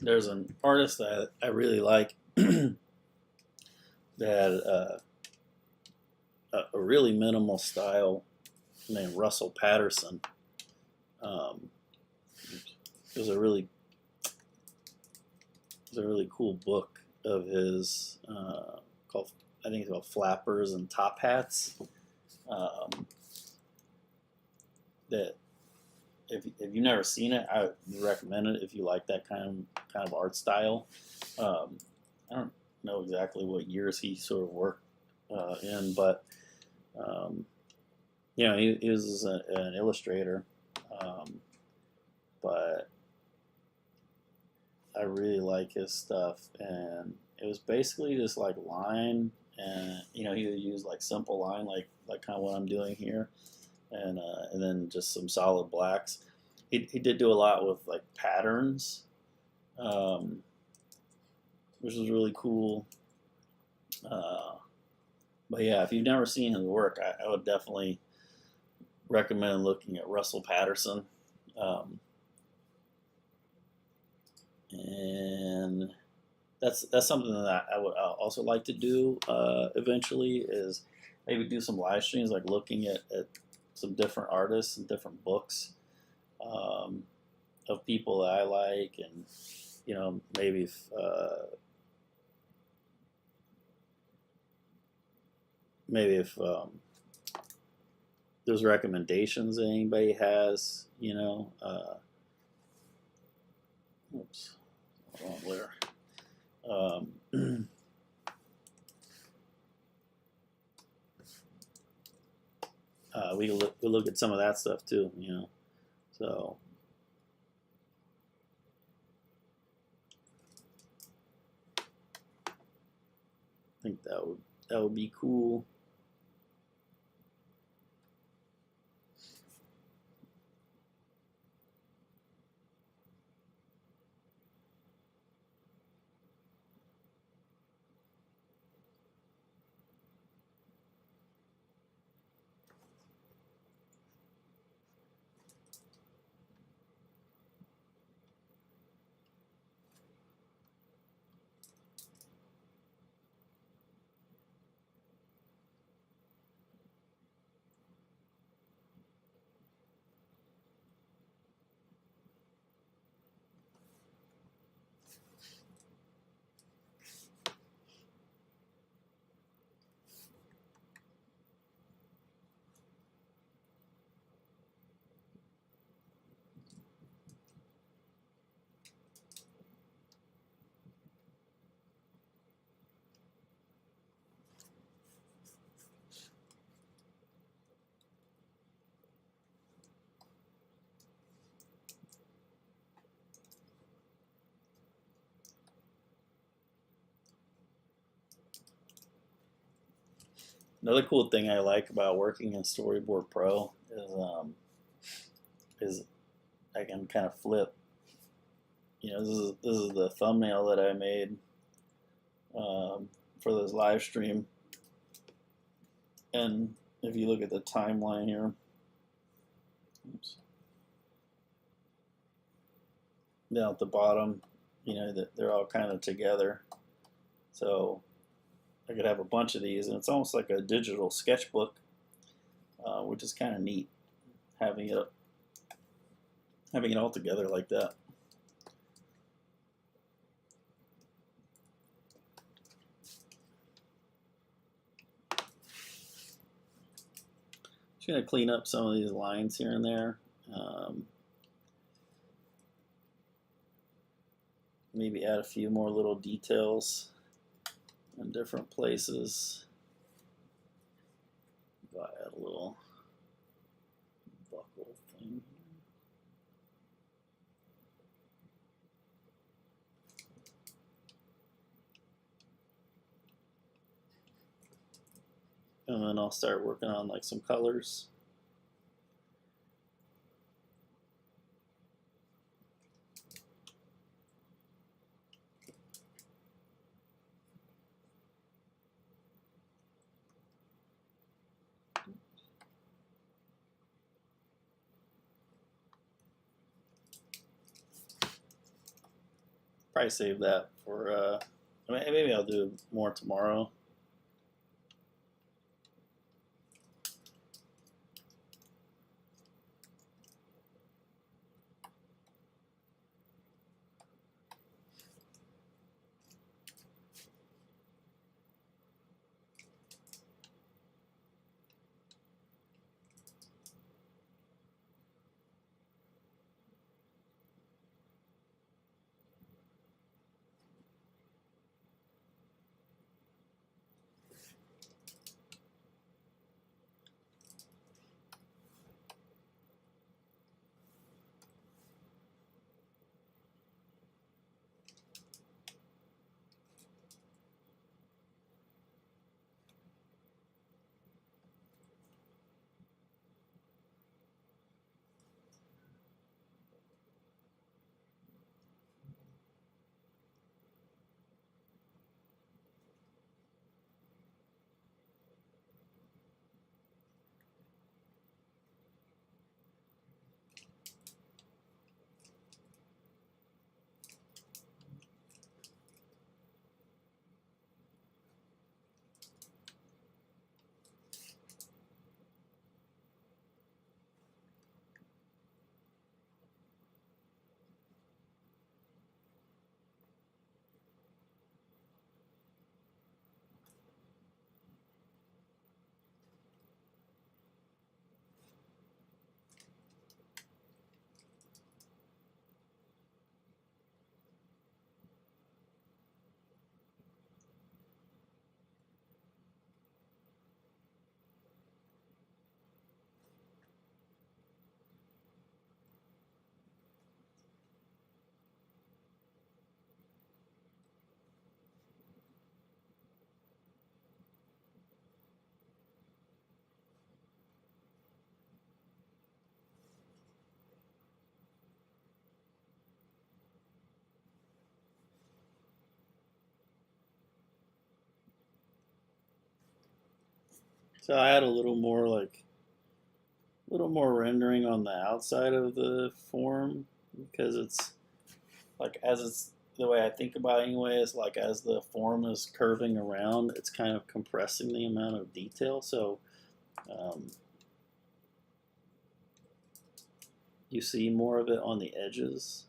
There's an artist that I really like that had a really minimal style named Russell Patterson. Um, there's a really cool book of his called, I think it's called Flappers and Top Hats. Um, that if you've never seen it, I would recommend it if you like that kind of art style. Um, I don't know exactly what years he sort of worked in, but um, he was an illustrator, um, but I really like his stuff, and it was basically just like line, and he would use like simple line, like kind of what I'm doing here, and then just some solid blacks. He did do a lot with like patterns, um, which was really cool. Uh, but yeah, if you've never seen his work, I would definitely recommend looking at Russell Patterson. Um, and that's something that I would also like to do eventually, is maybe do some live streams, like looking at some different artists and different books um, of people that I like, and maybe if there's recommendations that anybody has, oops, wrong layer. We look at some of that stuff too, So I think that would be cool. Another cool thing I like about working in Storyboard Pro is I can kind of flip. This is the thumbnail that I made for this live stream, and if you look at the timeline here, oops, down at the bottom, that they're all kind of together. So I could have a bunch of these, and it's almost like a digital sketchbook, which is kind of neat, having it all together like that. Just gonna clean up some of these lines here and there. Maybe add a few more little details in different places. Go add a little buckle thing. And then I'll start working on like some colors. Probably save that for, maybe I'll do more tomorrow. So I had a little more rendering on the outside of the form because it's like as it's the way I think about it anyway is like as the form is curving around, it's kind of compressing the amount of detail. So um, you see more of it on the edges.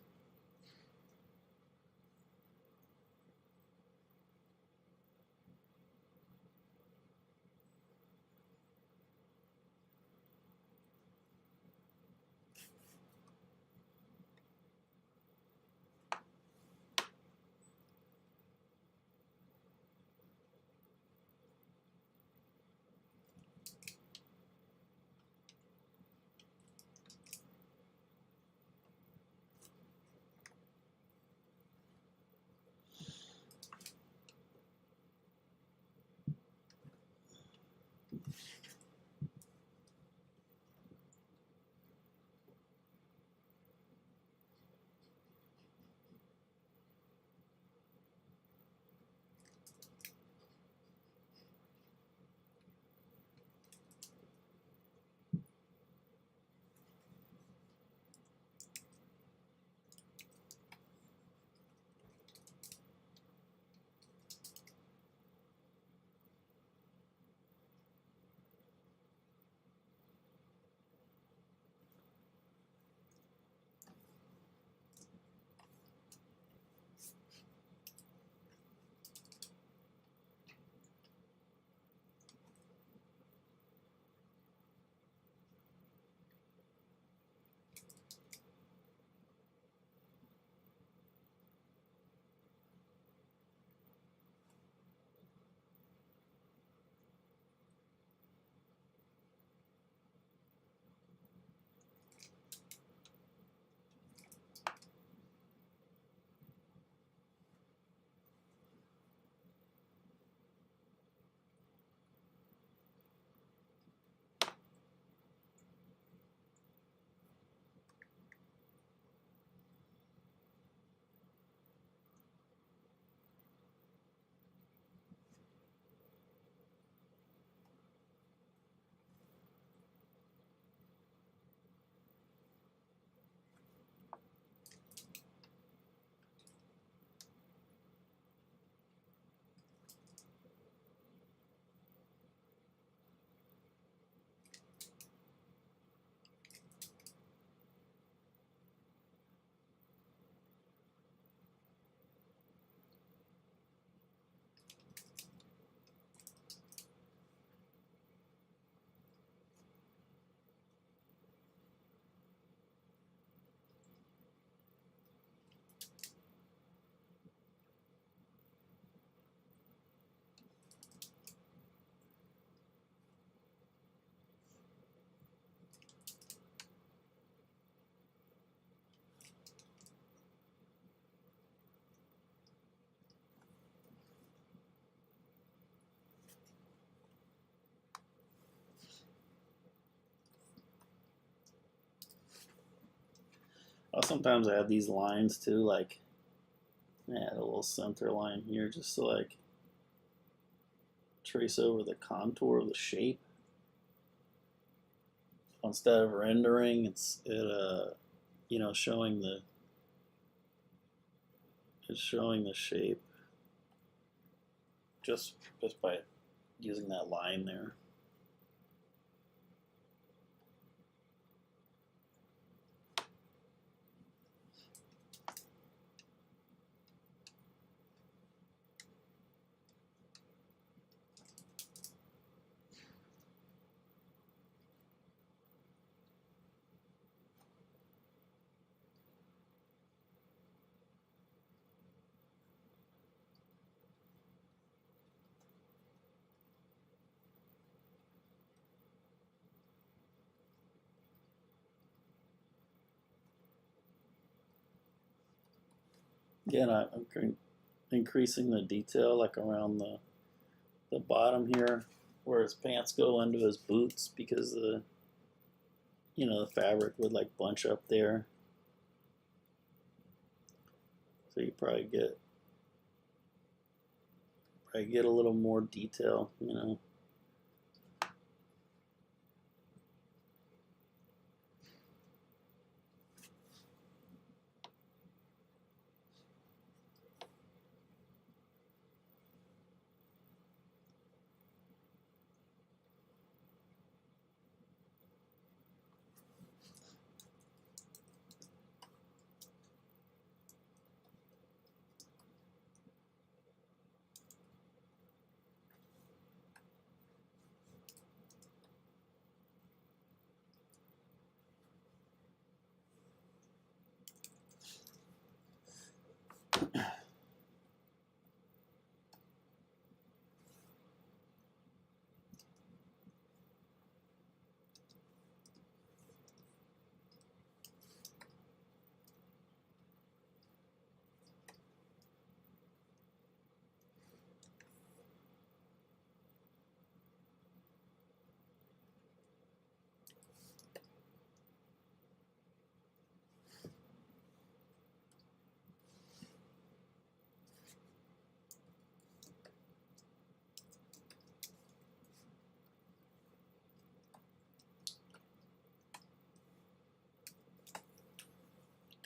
Sometimes I have these lines too, like I add a little center line here just to like trace over the contour of the shape. Instead of rendering, you know showing the shape just by using that line there. Again, I'm increasing the detail like around the bottom here where his pants go into his boots because the fabric would like bunch up there. So you probably get a little more detail.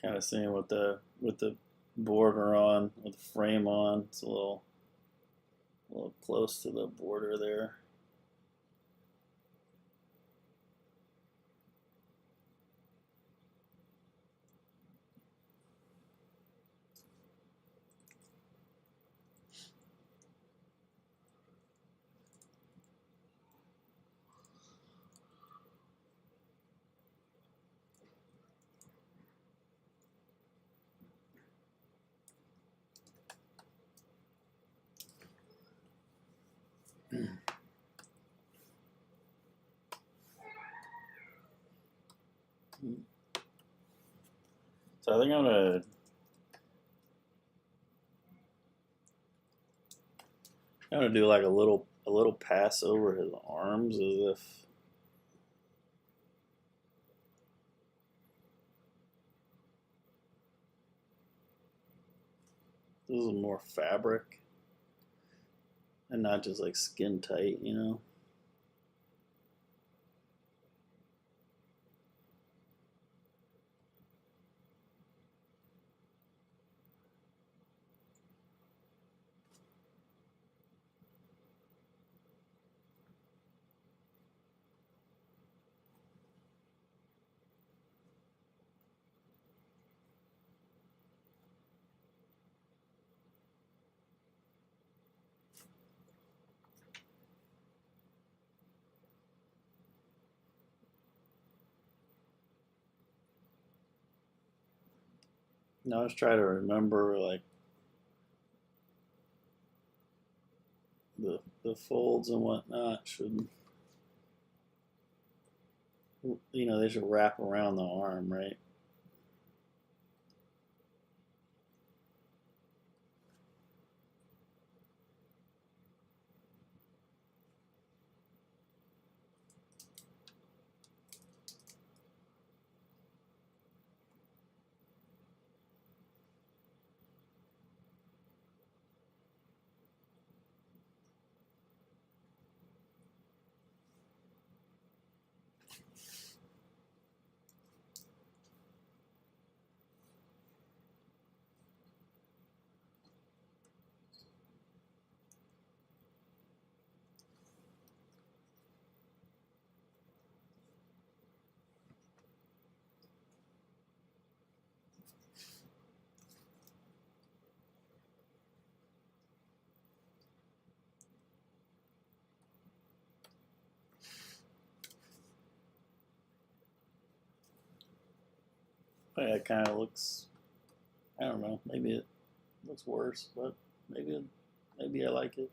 kind of seeing with the border on, with the frame on. It's a little close to the border there. So I think I'm gonna do like a little pass over his arms as if this is more fabric and not just like skin tight, you know. Now let's try to remember like the folds and whatnot should, you know, they should wrap around the arm, right? Yeah, it kind of looks. I don't know. Maybe it looks worse, but maybe I like it.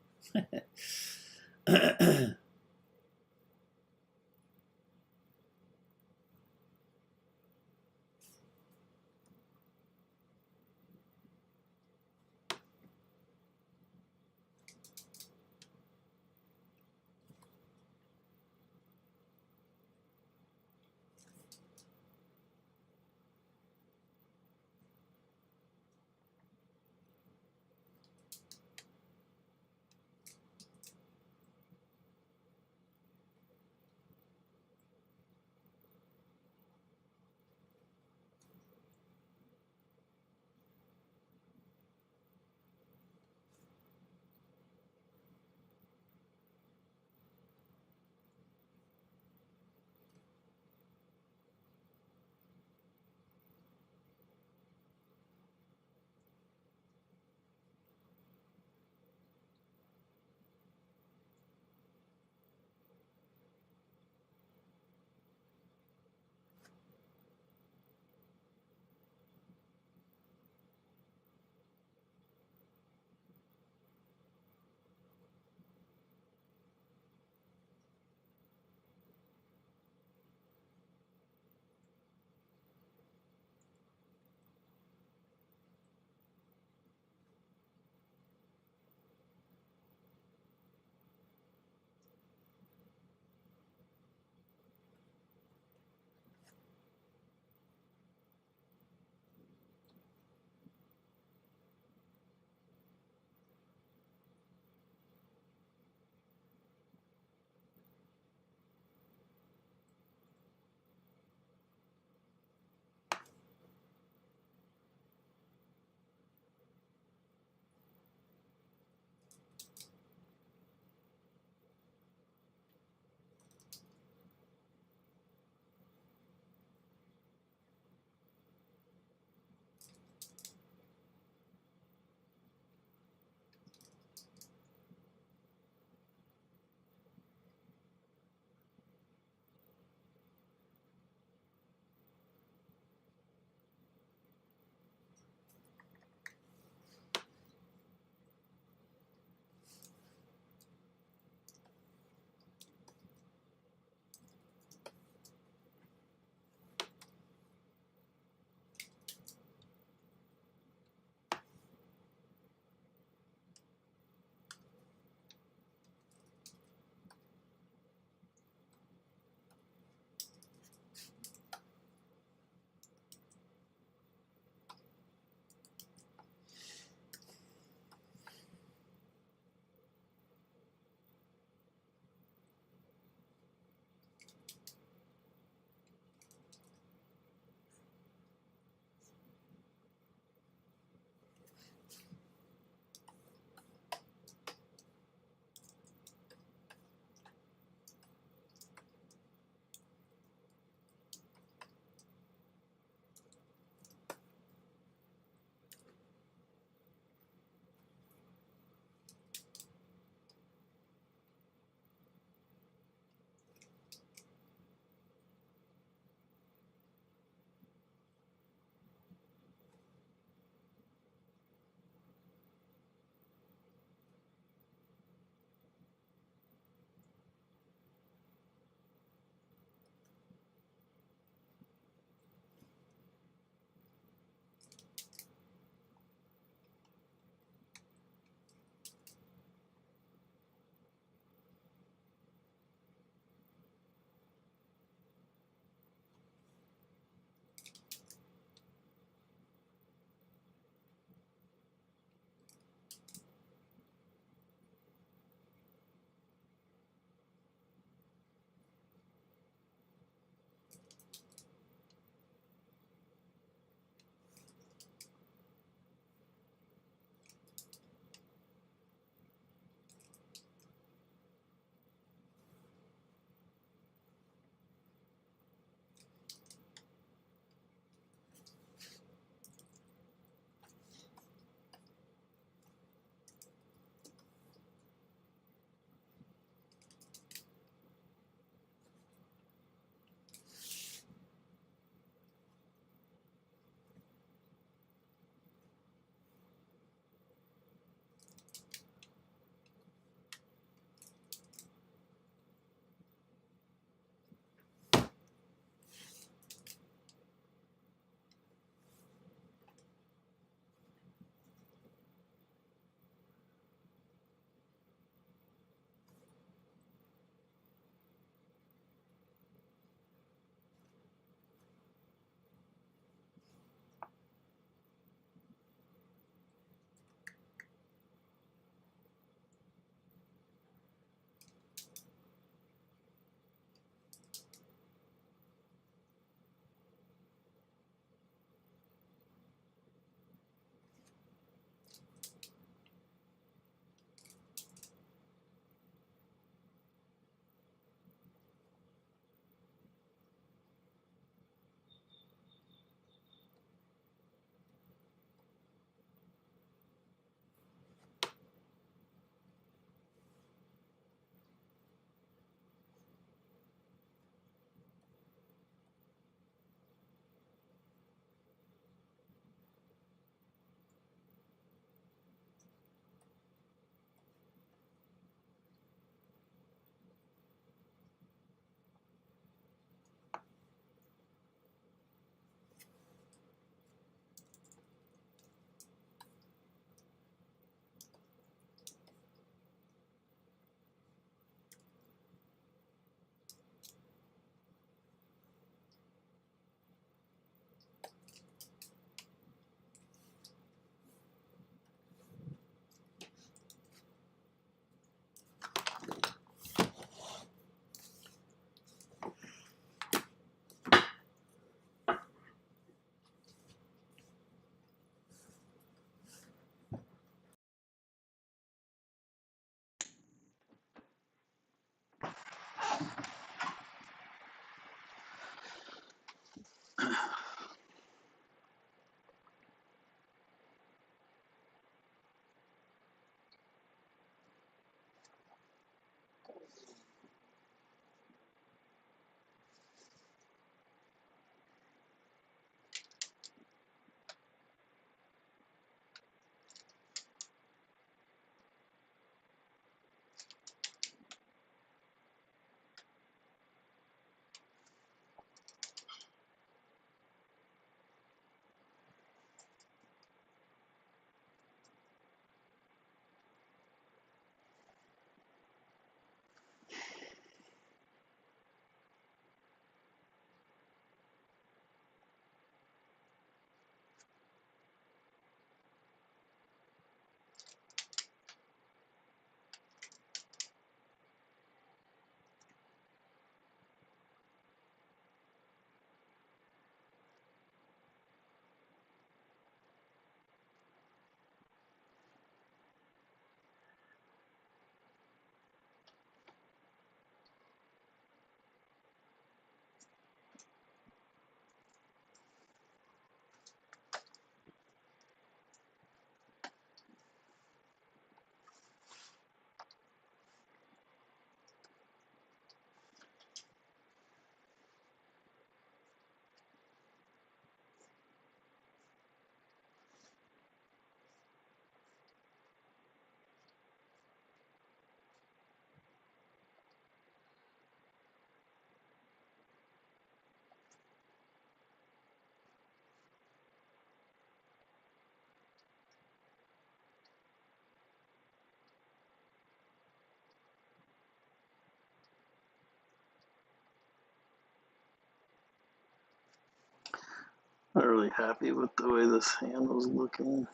Not really happy with the way this hand was looking.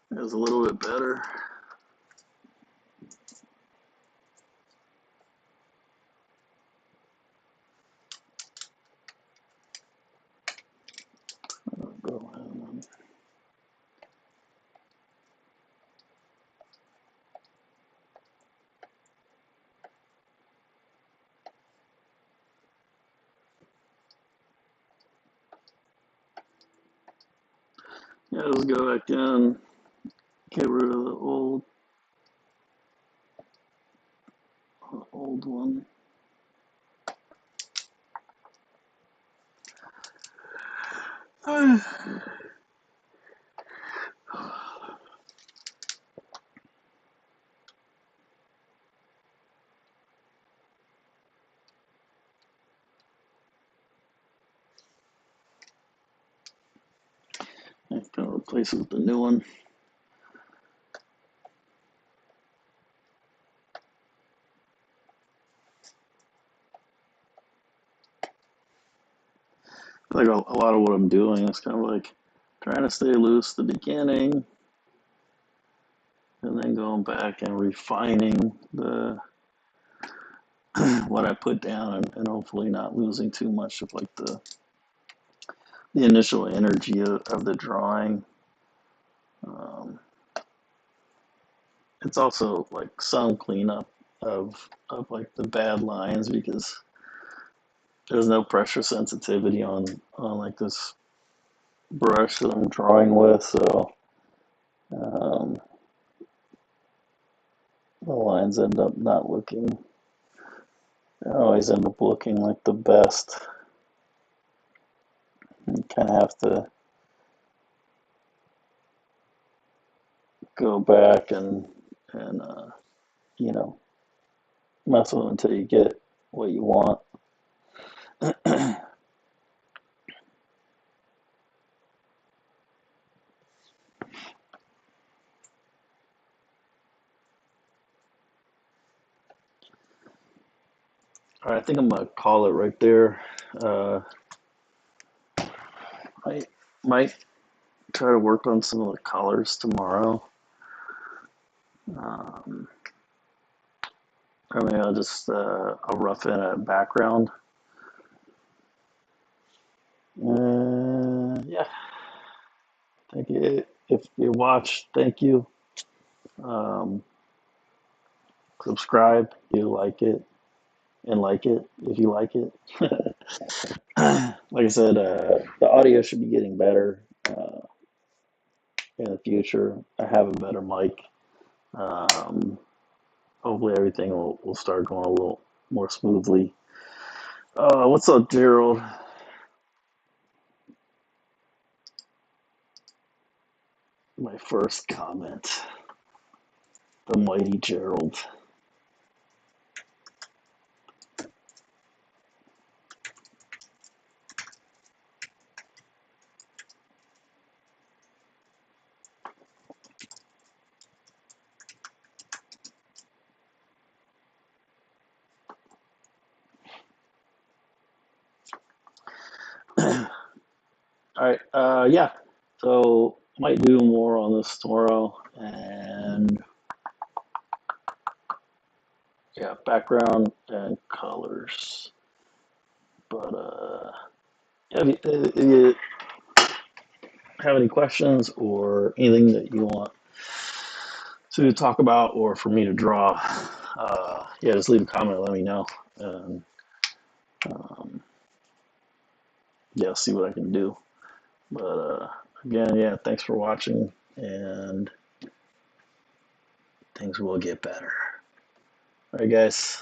It was a little bit better. Go ahead. Yeah, let's go back in, get rid of the old one. I can replace it with the new one. Like a lot of what I'm doing is kind of like trying to stay loose at the beginning, and then going back and refining the what I put down, and hopefully not losing too much of like the initial energy of the drawing. Um, it's also like some cleanup of like the bad lines because there's no pressure sensitivity on like this brush that I'm drawing with, so um, the lines end up not looking. They always end up looking like the best. You kind of have to go back and you know mess with them until you get what you want. All right, I think I'm gonna call it right there. Uh, I might try to work on some of the colors tomorrow. Um, or maybe I'll just I'll rough in a background. Yeah, thank you. If you watch, thank you. Um, subscribe if you like it, and like it if you like it. Like I said, the audio should be getting better in the future. I have a better mic. Um, hopefully everything will start going a little more smoothly. What's up, Gerald? My first comment. The mighty Gerald. All right. Yeah. So might do more on this tomorrow, and yeah, background and colors. But yeah, if you have any questions or anything that you want to talk about or for me to draw, yeah, just leave a comment. Let me know, and um, yeah, see what I can do. But again, yeah, thanks for watching, and things will get better. All right, guys.